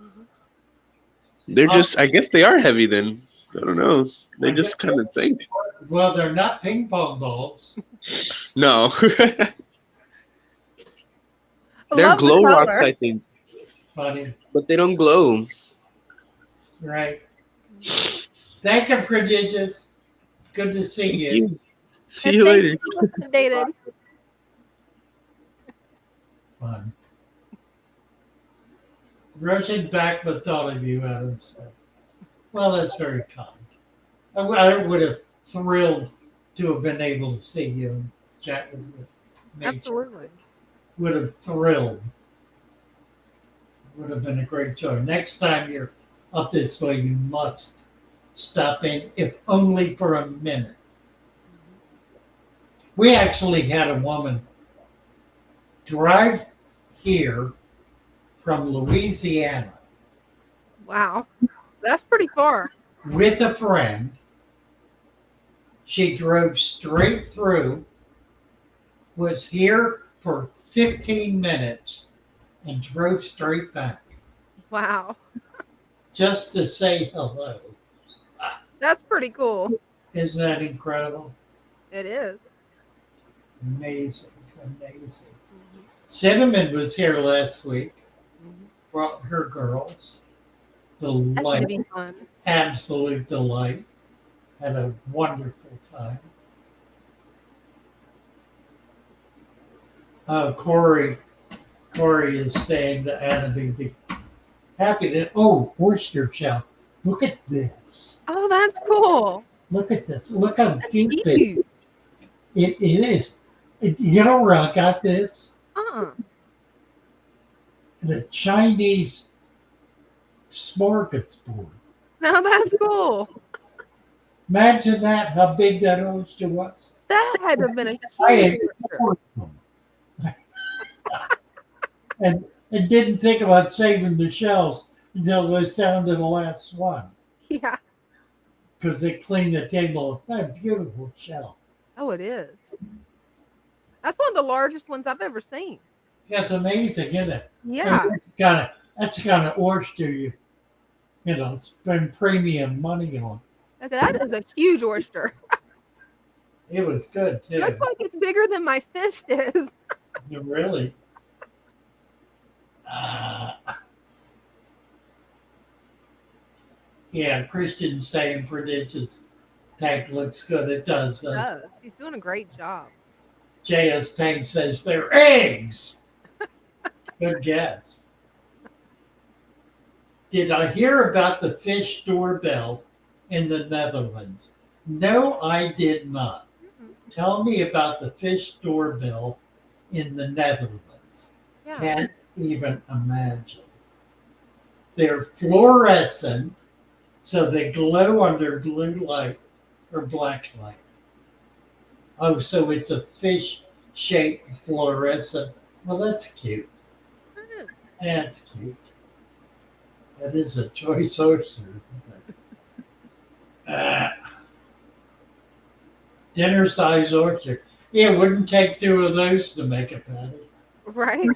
Mhm. They're just. I guess they are heavy then. I don't know. They I guess- just kind of sink. Well, they're not ping pong balls. No, I they're love the glow rocks, color. I think, Funny, but they don't glow. right? Mhm. Thank you, prodigious. Good to see Thank you. you. See And you thank later. you for keeping us updated. Fun. Rushing back, but thought of you, Adam says. Well, that's very kind. I would have thrilled to have been able to see you and chat with you. Absolutely. Would have thrilled. Would have been a great joy. Next time you're up this way, you must stop in, if only for a minute. We actually had a woman drive here from Louisiana Wow. That's pretty far. with a friend. She drove straight through, was here for 15 minutes, and drove straight back Wow. just to say hello. That's pretty cool. Isn't that incredible? It is. Amazing, amazing. Mhm. Cinnamon was here last week, Mhm. brought her girls. That's going to Delight, be fun. absolute delight. Had a wonderful time. Corey is saying that Anna be happy to. Oh, oyster shell. Look at this. Oh, that's cool. Look at this. Look how That's deep it, huge. it is. You know where I got this? Uh-uh. The Chinese smorgasbord. No, that's cool. Imagine that, how big that oyster was. That had to have been a I huge ate oyster. 4 of them. and didn't think about saving the shells until it was down to the last one. Yeah. Because they cleaned the table. That beautiful shell. Oh, it is. That's one of the largest ones I've ever seen. That's amazing, isn't it? Yeah. That's the kind of oyster you spend premium money on. Okay, that is a huge oyster. It was good too. Looks like it's bigger than my fist is. Really. Yeah, Christian's saying prodigious tank looks good. It does. He does. He's doing a great job. J.S. Tank says they're eggs. Good guess. Did I hear about the fish doorbell in the Netherlands? No, I did not. Mm-mm. Tell me about the fish doorbell in the Netherlands. Yeah. Can't even imagine. They're fluorescent, so they glow under blue light or black light. Oh, so it's a fish-shaped fluorescent. Well, that's cute. It is. That's cute. That is a choice oyster. Dinner size oyster. Yeah, it wouldn't take two of those to make a patty. Right.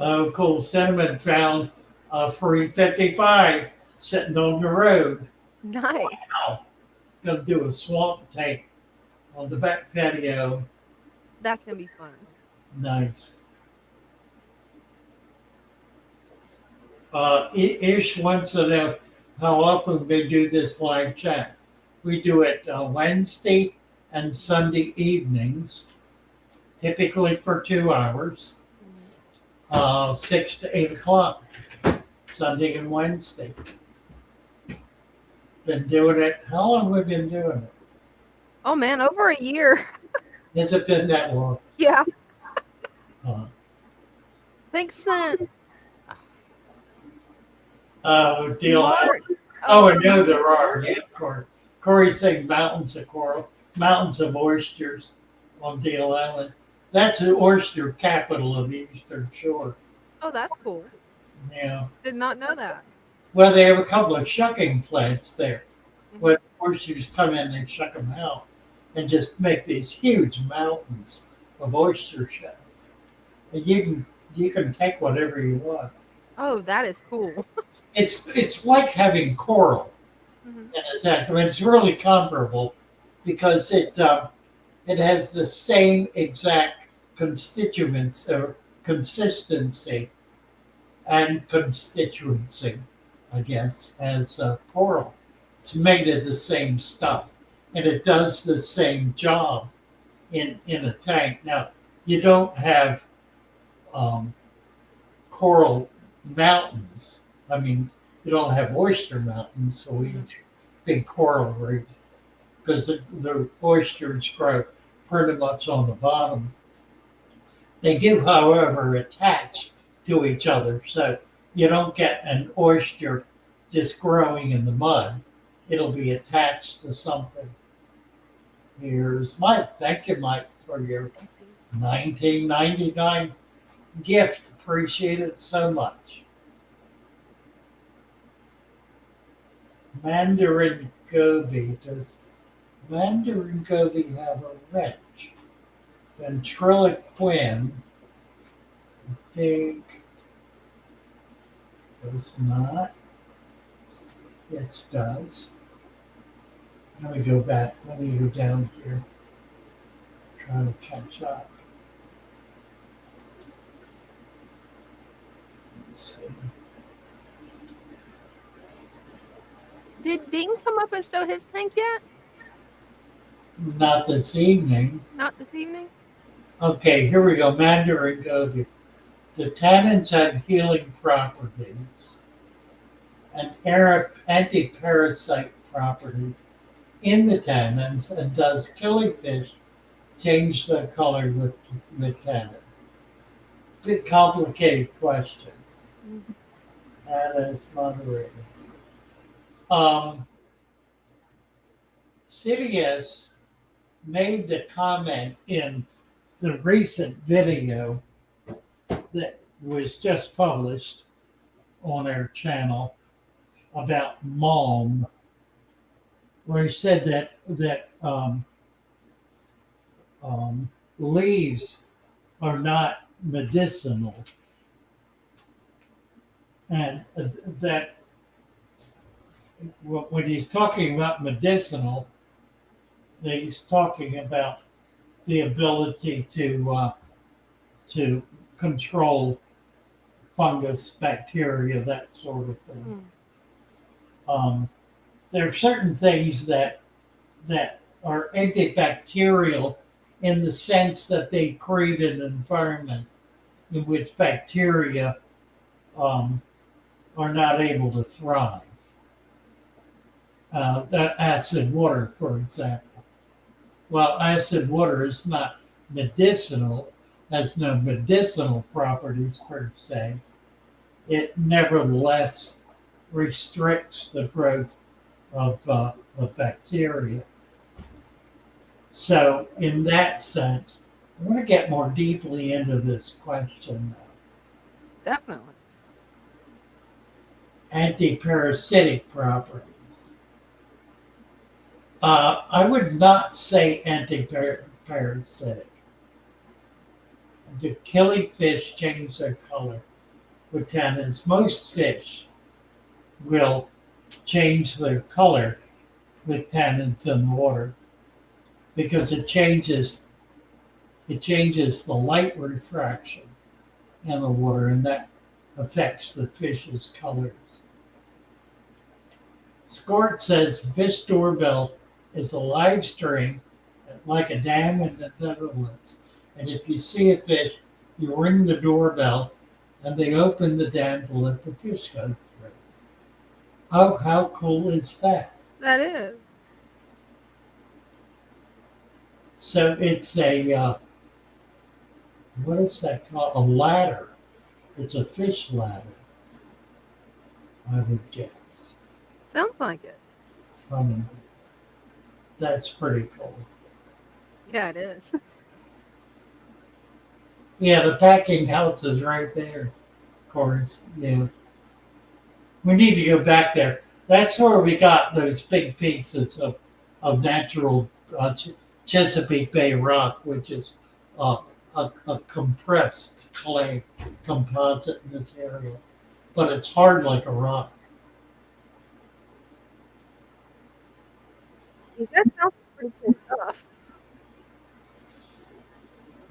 Oh, cool. Cinnamon found a free 55 sitting on the road. Nice. Wow. Gonna do a swamp tank on the back patio. That's gonna be fun. Nice. Ish wants to know how often we do this live chat. We do it Wednesday and Sunday evenings, typically for 2 hours, 6 to 8 o'clock, Sunday and Wednesday. Been doing it. How long have we been doing it? Oh man, over a year. Has it been that long? Yeah. Uh, Thanks, Sin. deal. Mark. Oh, I know there are. Yeah, of course. Corey's saying mountains of coral, mountains of oysters on Deal Island. That's the oyster capital of the Eastern Shore. Oh, that's cool. Yeah. Did not know that. Well, they have a couple of shucking plants there. Mhm. When oysters come in and shuck them out and just make these huge mountains of oyster shells. And you can take whatever you want. Oh, that is cool. It's like having coral. Mhm. I mean, it's really comparable because it has the same exact constituents or consistency and constituency, I guess, as coral. It's made of the same stuff, and it does the same job in a tank. Now, you don't have coral mountains. I mean, you don't have oyster mountains, so we big coral reefs because the oysters grow pretty much on the bottom. They do, however, attach to each other, so you don't get an oyster just growing in the mud. It'll be attached to something. Here's Mike. Thank you, Mike, for your 1999 gift. Appreciate it so much. Mandarin goby. Does Mandarin goby have a wrench? Ventriloquin, I think, does not. Yes, does. Let me go back. Let me go down here. Trying to catch up. Let's see. Did Dean come up and show his tank yet? Not this evening. Not this evening? Okay, here we go. Mandarin goby. The tannins have healing properties and anti-parasite properties in the tannins, and does killing fish change their color with tannins? Bit complicated question. That is moderated. CBS made the comment in the recent video that was just published on our channel about Malm, where he said that leaves are not medicinal, and that when he's talking about medicinal, he's talking about the ability to control fungus, bacteria, that sort of thing. there are certain things that are antibacterial in the sense that they create an environment in which bacteria are not able to thrive. That acid water, for example. While acid water is not medicinal, has no medicinal properties per se, it nevertheless restricts the growth of bacteria. So, in that sense, I want to get more deeply into this question now. Definitely. Antiparasitic properties. I would not say antiparasitic. Do killifish change their color with tannins? Most fish will change their color with tannins in the water because it changes the light refraction in the water, and that affects the fish's colors. Scort says the fish doorbell is a live stream like a dam in the Netherlands. And if you see a fish, you ring the doorbell and they open the dam to let the fish go through. Oh, how cool is that? That is. So it's a, what is that called? A ladder. It's a fish ladder, I would guess. Sounds like it. Funny. That's pretty cool. Yeah, it is. Yeah, the packing house is right there, of course. Yeah. We need to go back there. That's where we got those big pieces of natural Chesapeake Bay rock, which is a compressed clay composite material, but it's hard like a rock. That sounds pretty cool stuff.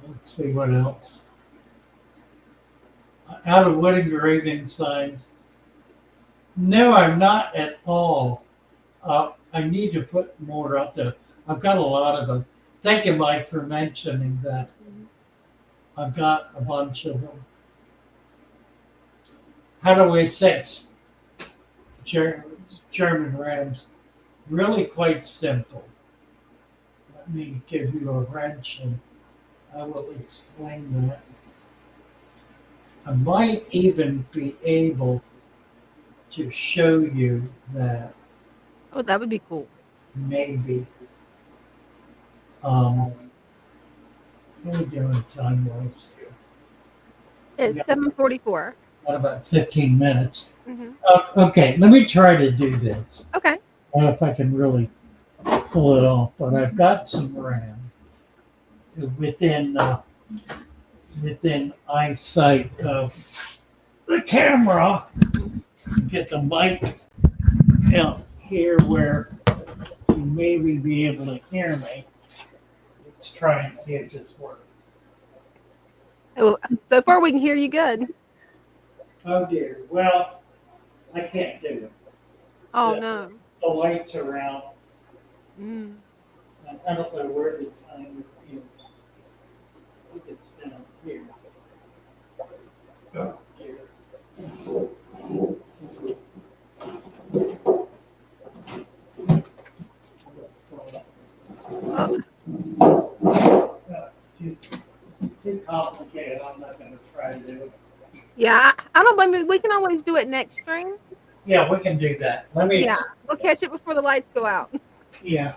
Let's see what else. Out of wood engraving signs. No, I'm not at all. I need to put more up there. I've got a lot of them. Thank you, Mike, for mentioning that. I've got a bunch of them. How to weigh 6 German rams. Really quite simple. Let me give you a wrench and I will explain that. I might even be able to show you that. Oh, that would be cool. Maybe. What are we doing time-wise here? It's 7:44. Got about 15 minutes. Mm-hmm. Okay, let me try to do this. Okay. I don't know if I can really pull it off, but I've got some rams within eyesight of the camera. Get the mic out here where you maybe be able to hear me. Let's try and see if this works. Oh, so far we can hear you good. Oh dear. Well, I can't do it. Oh no. The lights are out. Mm. I don't know where the timer is. I think it's down here. Oh dear. Oh. Too complicated. I'm not going to try to do it. Yeah, I don't blame you. We can always do it next stream. Yeah, we can do that. Let me. Yeah, we'll catch it before the lights go out. Yeah.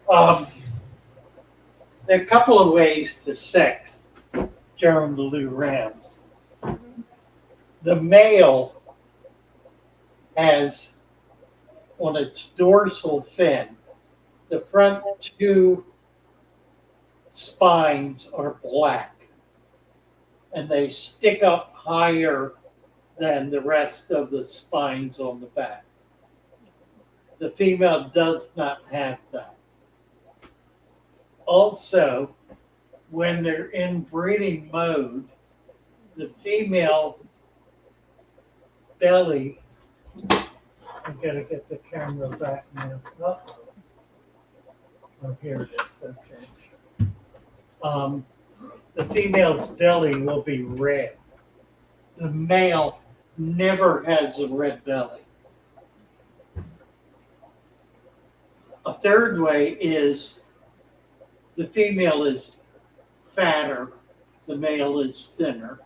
There are a couple of ways to sex German blue rams. The male has on its dorsal fin, the front two spines are black and they stick up higher than the rest of the spines on the back. The female does not have that. Also, when they're in breeding mode, the female's belly I gotta get the camera back now. Oh, here it is. Okay. The female's belly will be red. The male never has a red belly. A third way is the female is fatter, the male is thinner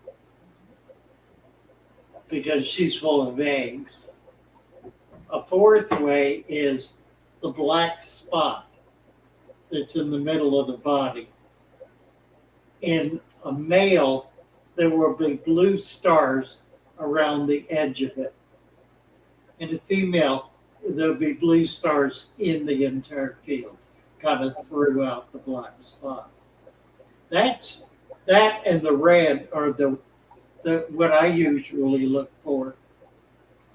because she's full of eggs. A fourth way is the black spot that's in the middle of the body. In a male, there will be blue stars around the edge of it. In a female, there'll be blue stars in the entire field, kind of throughout the black spot. That and the red are the what I usually look for.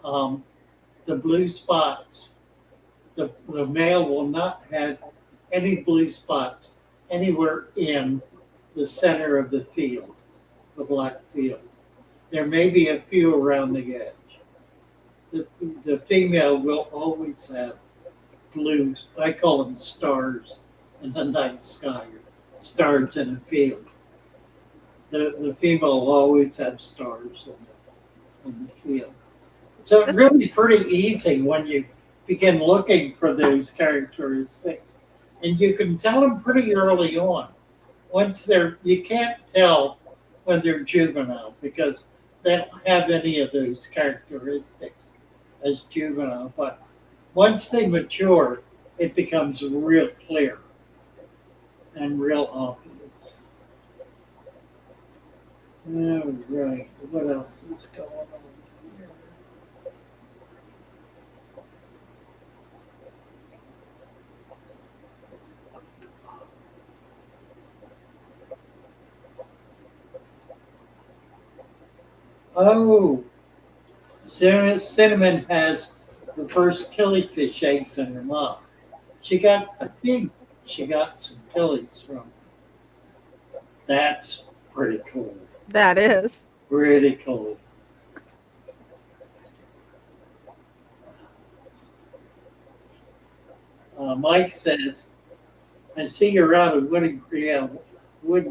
The blue spots, the male will not have any blue spots anywhere in the center of the field, the black field. There may be a few around the edge. The female will always have blues. I call them stars in the night sky, stars in a field. The female will always have stars in the field. So it's really pretty easy when you begin looking for those characteristics. And you can tell them pretty early on. Once you can't tell when they're juvenile because they don't have any of those characteristics as juvenile. But once they mature, it becomes real clear and real obvious. All right, what else is going on here? Oh, Cinnamon has the first killifish eggs in her mouth. I think she got some killies from. That's pretty cool. That is. Pretty cool. Mike says, I see you're out of wooden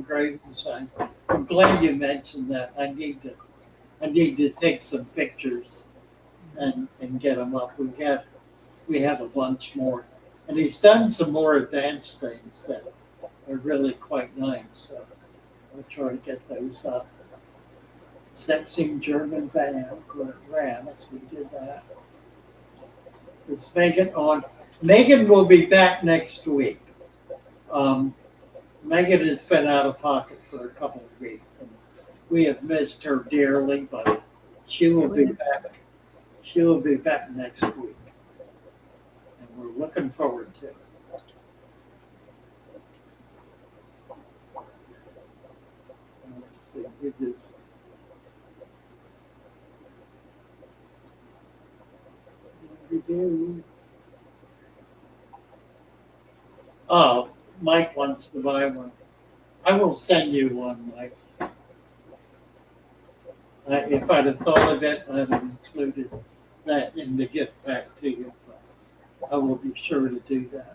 graving signs. I'm glad you mentioned that. I need to take some pictures and get them up. We have a bunch more. And he's done some more advanced things that are really quite nice. So I'll try to get those up. Sexing German rams, we did that. Is Megan on? Megan will be back next week. Megan has been out of pocket for a couple of weeks. And we have missed her dearly, but she will be back. She will be back next week. And we're looking forward to it. Let's see, we just we do. Oh, Mike wants to buy one. I will send you one, Mike. If I'd have thought of it, I'd have included that in the gift pack to you. But I will be sure to do that.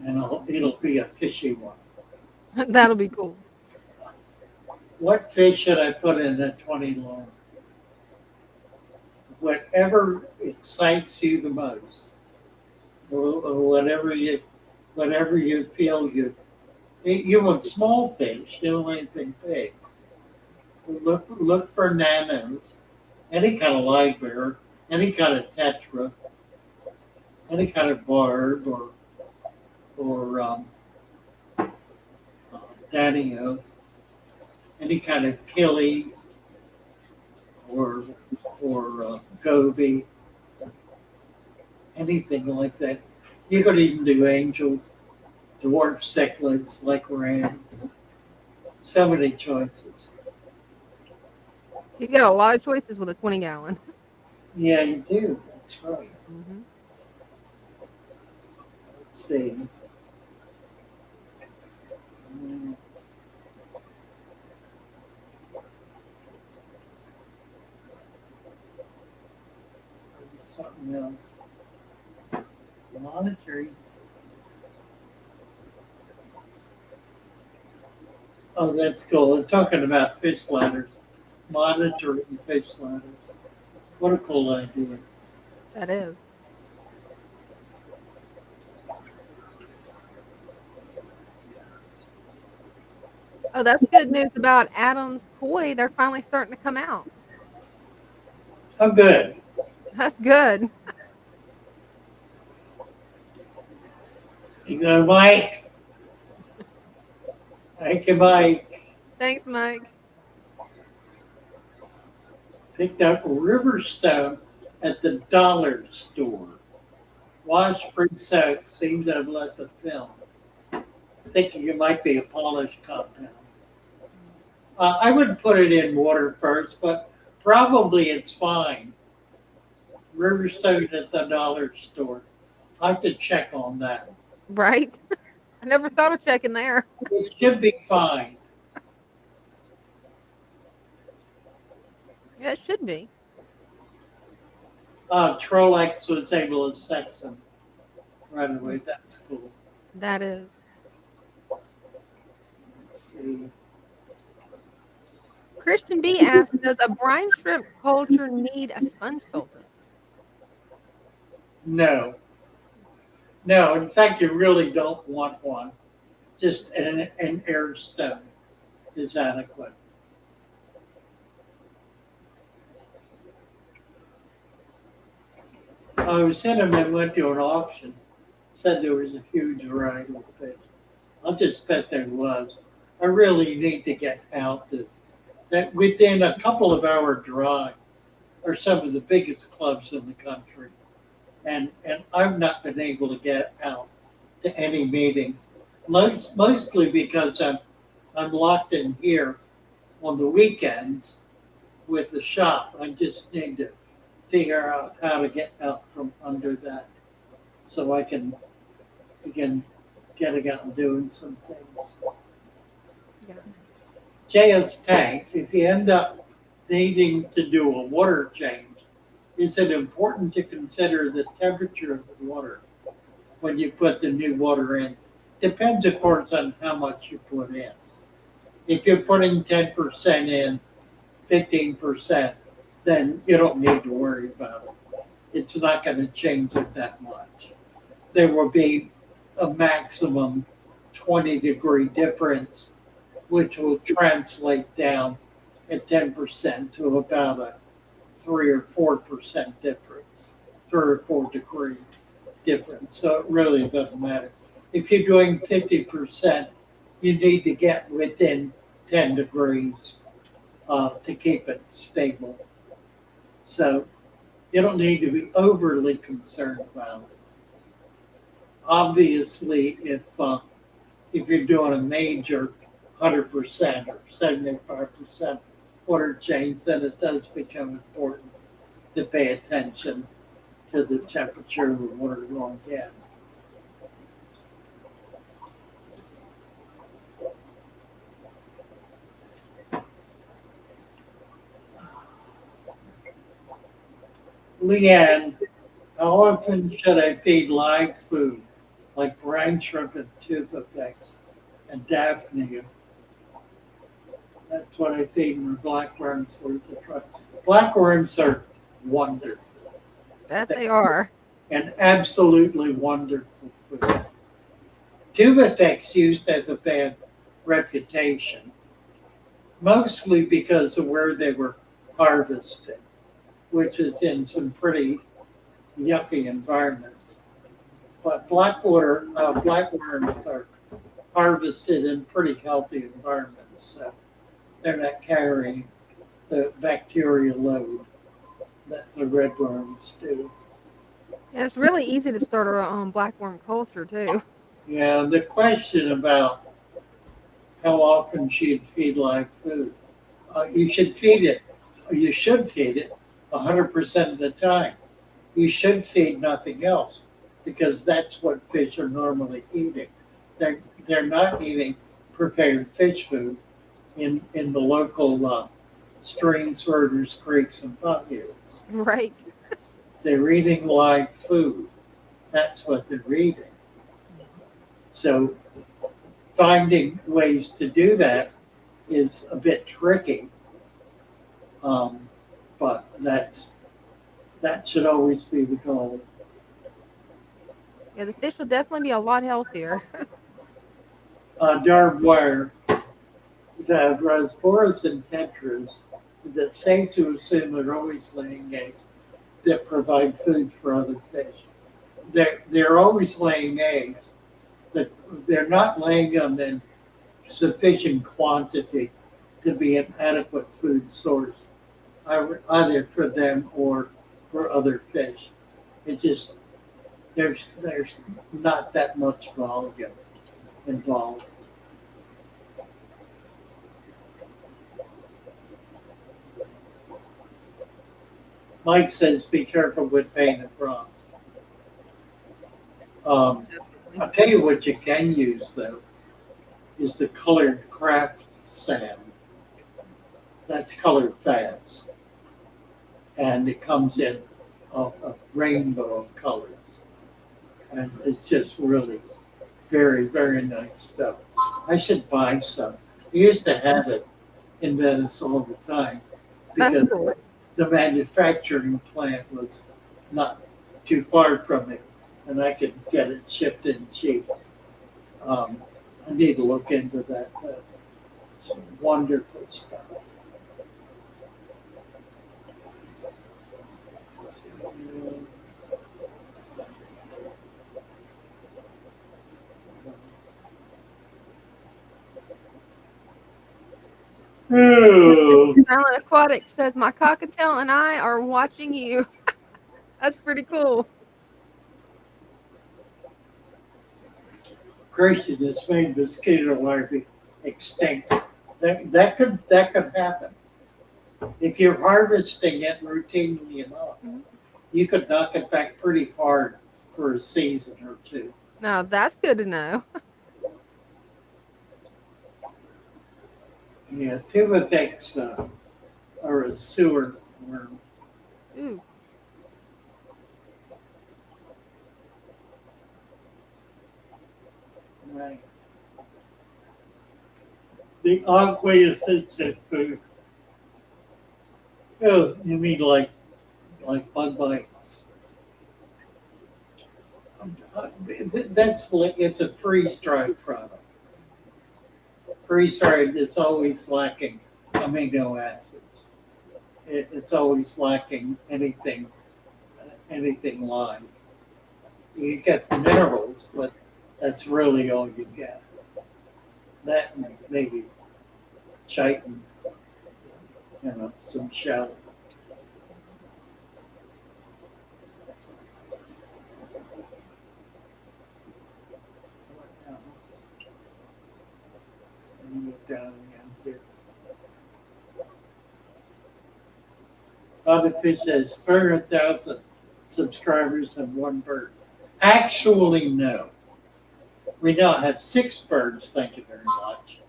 And it'll be a fishy one. That'll be cool. What fish should I put in that 20 long? Whatever excites you the most, or whatever you feel you want small fish. You don't want anything big. Look for nanos, any kind of live bear, any kind of tetra, any kind of barb or danio, any kind of killie or goby, anything like that. You could even do angels, dwarf cichlids like rams. So many choices. You get a lot of choices with a 20-gallon. Yeah, you do. That's right. Mm-hmm. Let's see. something else. Monitoring. Oh, that's cool. They're talking about fish ladders. Monitoring fish ladders. What a cool idea. That is. Oh, that's good news about Adam's koi. They're finally starting to come out. Oh, good. That's good. You go, Mike. Thank you, Mike. Thanks, Mike. Picked up Riverstone at the dollar store. Washed, pre-soaked. Seems to have let the film. Thinking it might be a polish compound. I would put it in water first, but probably it's fine. Riverstone at the dollar store. I have to check on that. Right? I never thought of checking there. It should be fine. Yeah, it should be. Trolex was able to sex him right away. That's cool. That is. Let's see. Christian B asked, does a brine shrimp culture need a sponge filter? No. No, in fact, you really don't want one. Just an air stone is adequate. I was in them and went to an auction. Said there was a huge variety of fish. I'll just bet there was. I really need to get out to that. Within a couple of hour drive are some of the biggest clubs in the country. And I've not been able to get out to any meetings. Mostly because I'm locked in here on the weekends with the shop. I just need to figure out how to get out from under that so I can begin getting out and doing some things. Yeah. JS tank, if you end up needing to do a water change, is it important to consider the temperature of the water when you put the new water in? Depends, of course, on how much you put in. If you're putting 10% in, 15%, then you don't need to worry about it. It's not going to change it that much. There will be a maximum 20-degree difference, which will translate down at 10% to about a 3 or 4% difference, 3 or 4 degree difference. So it really doesn't matter. If you're doing 50%, you need to get within 10 degrees to keep it stable. So you don't need to be overly concerned about it. Obviously, if you're doing a major 100% or 75% water change, then it does become important to pay attention to the temperature of the water going in. Leanne, how often should I feed live food like brine shrimp and toothpicks and daphnia? That's what I feed my blackworms with the truck. Blackworms are wonderful. That they are. And absolutely wonderful food. Tubifex used to have a bad reputation, mostly because of where they were harvested, which is in some pretty yucky environments. But blackworms are harvested in pretty healthy environments, so they're not carrying the bacterial load that the redworms do. Yeah, it's really easy to start a blackworm culture too. Yeah, the question about how often she'd feed live food. You should feed it 100% of the time. You should feed nothing else because that's what fish are normally eating. They're not eating prepared fish food in the local streams, rivers, creeks, and bayous. Right. They're eating live food. That's what they're eating. So finding ways to do that is a bit tricky, but that should always be the goal. Yeah, the fish will definitely be a lot healthier. Dark wire, the Rasboras and tetras, is it safe to assume they're always laying eggs that provide food for other fish? They're always laying eggs, but they're not laying them in sufficient quantity to be an adequate food source, either for them or for other fish. It just there's not that much volume involved. Mike says, "Be careful with painted rocks." I'll tell you what you can use though is the colored craft sand. That's colored fast, and it comes in a rainbow of colors, and it's just really very very nice stuff. I should buy some. I used to have it in Venice all the time That's because cool. the manufacturing plant was not too far from it, and I could get it shipped in cheap. I need to look into that. It's wonderful stuff. Oh, Silent Aquatic says, my cockatiel and I are watching you. That's pretty cool. gracious, this made mosquito larvae extinct. That could happen if you're harvesting it routinely enough. Mhm. You could knock it back pretty hard for a season or two. Now, that's good to know. Yeah, tubicex are a sewer worm. Ooh. Right. The aquatic food. Oh, you mean like bug bites? That's like it's a freeze dried product. Freeze dried is always lacking amino acids. It's always lacking anything live. You get the minerals, but that's really all you get. That and maybe chitin, some shell. What else? Let me look down again here. Father Fish has 300,000 subscribers and one bird. Actually, no. We now have 6 birds, thank you very much.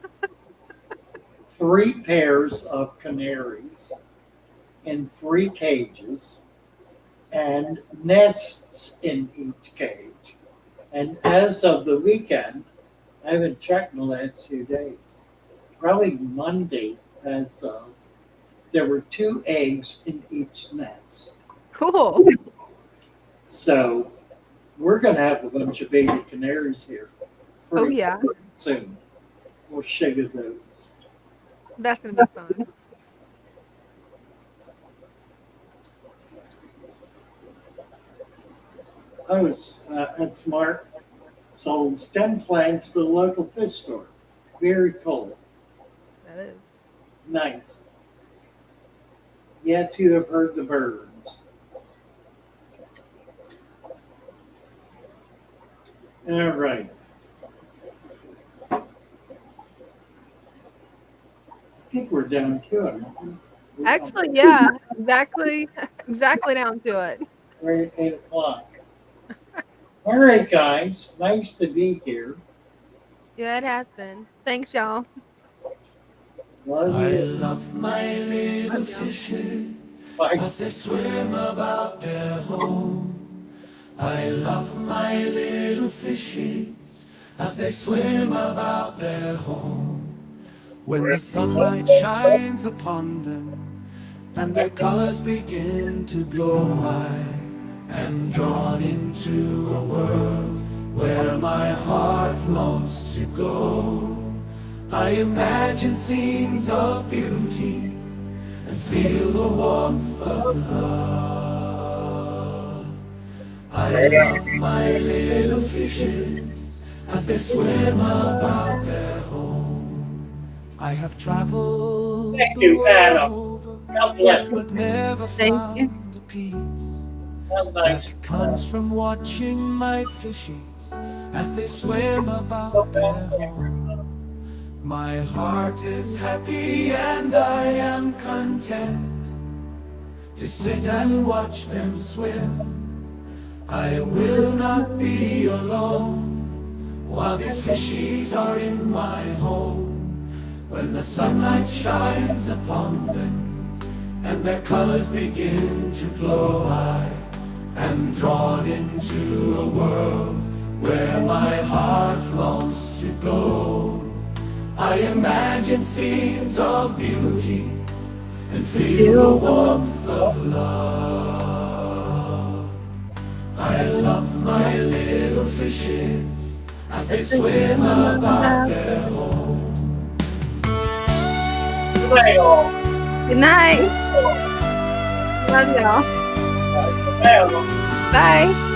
3 pairs of canaries in 3 cages and nests in each cage. And as of the weekend, I haven't checked in the last few days. Probably Monday, as of, there were 2 eggs in each nest. Cool. So we're going to have a bunch of baby canaries here Oh, pretty yeah. soon. We'll sugar those. That's going to be fun. I was at Smart, sold stem plants to the local fish store. Very cool. That is. Nice. Yes, you have heard the birds. All right. I think we're down to it. Actually, yeah. Exactly down to it. We're at 8 o'clock. All right, guys. Nice to be here. Yeah, it has been. Thanks, y'all. Love I you. love my little Love y'all. fishes as they swim about their home. I love my little fishies as they swim about their home. When the sunlight shines upon them and their colors begin to glow, I am drawn into a world where my heart longs to go. I imagine scenes of beauty and feel the warmth of love. I love my little fishes as they swim about their home. I have traveled Thank the you, world Adam. over, God bless you. but never Thank you. found a peace Have a that nice comes from watching my fishies as they swim about their home. My heart is happy and I am content to sit and watch them swim. I will not be alone while these fishies are in my home. When the sunlight shines upon them and their colors begin to glow, I am drawn into a world where my heart longs to go. I imagine scenes of beauty and feel the warmth of love. I love my little fishes as they swim about their home. night, all. Good night. Love y'all. Bye. Bye.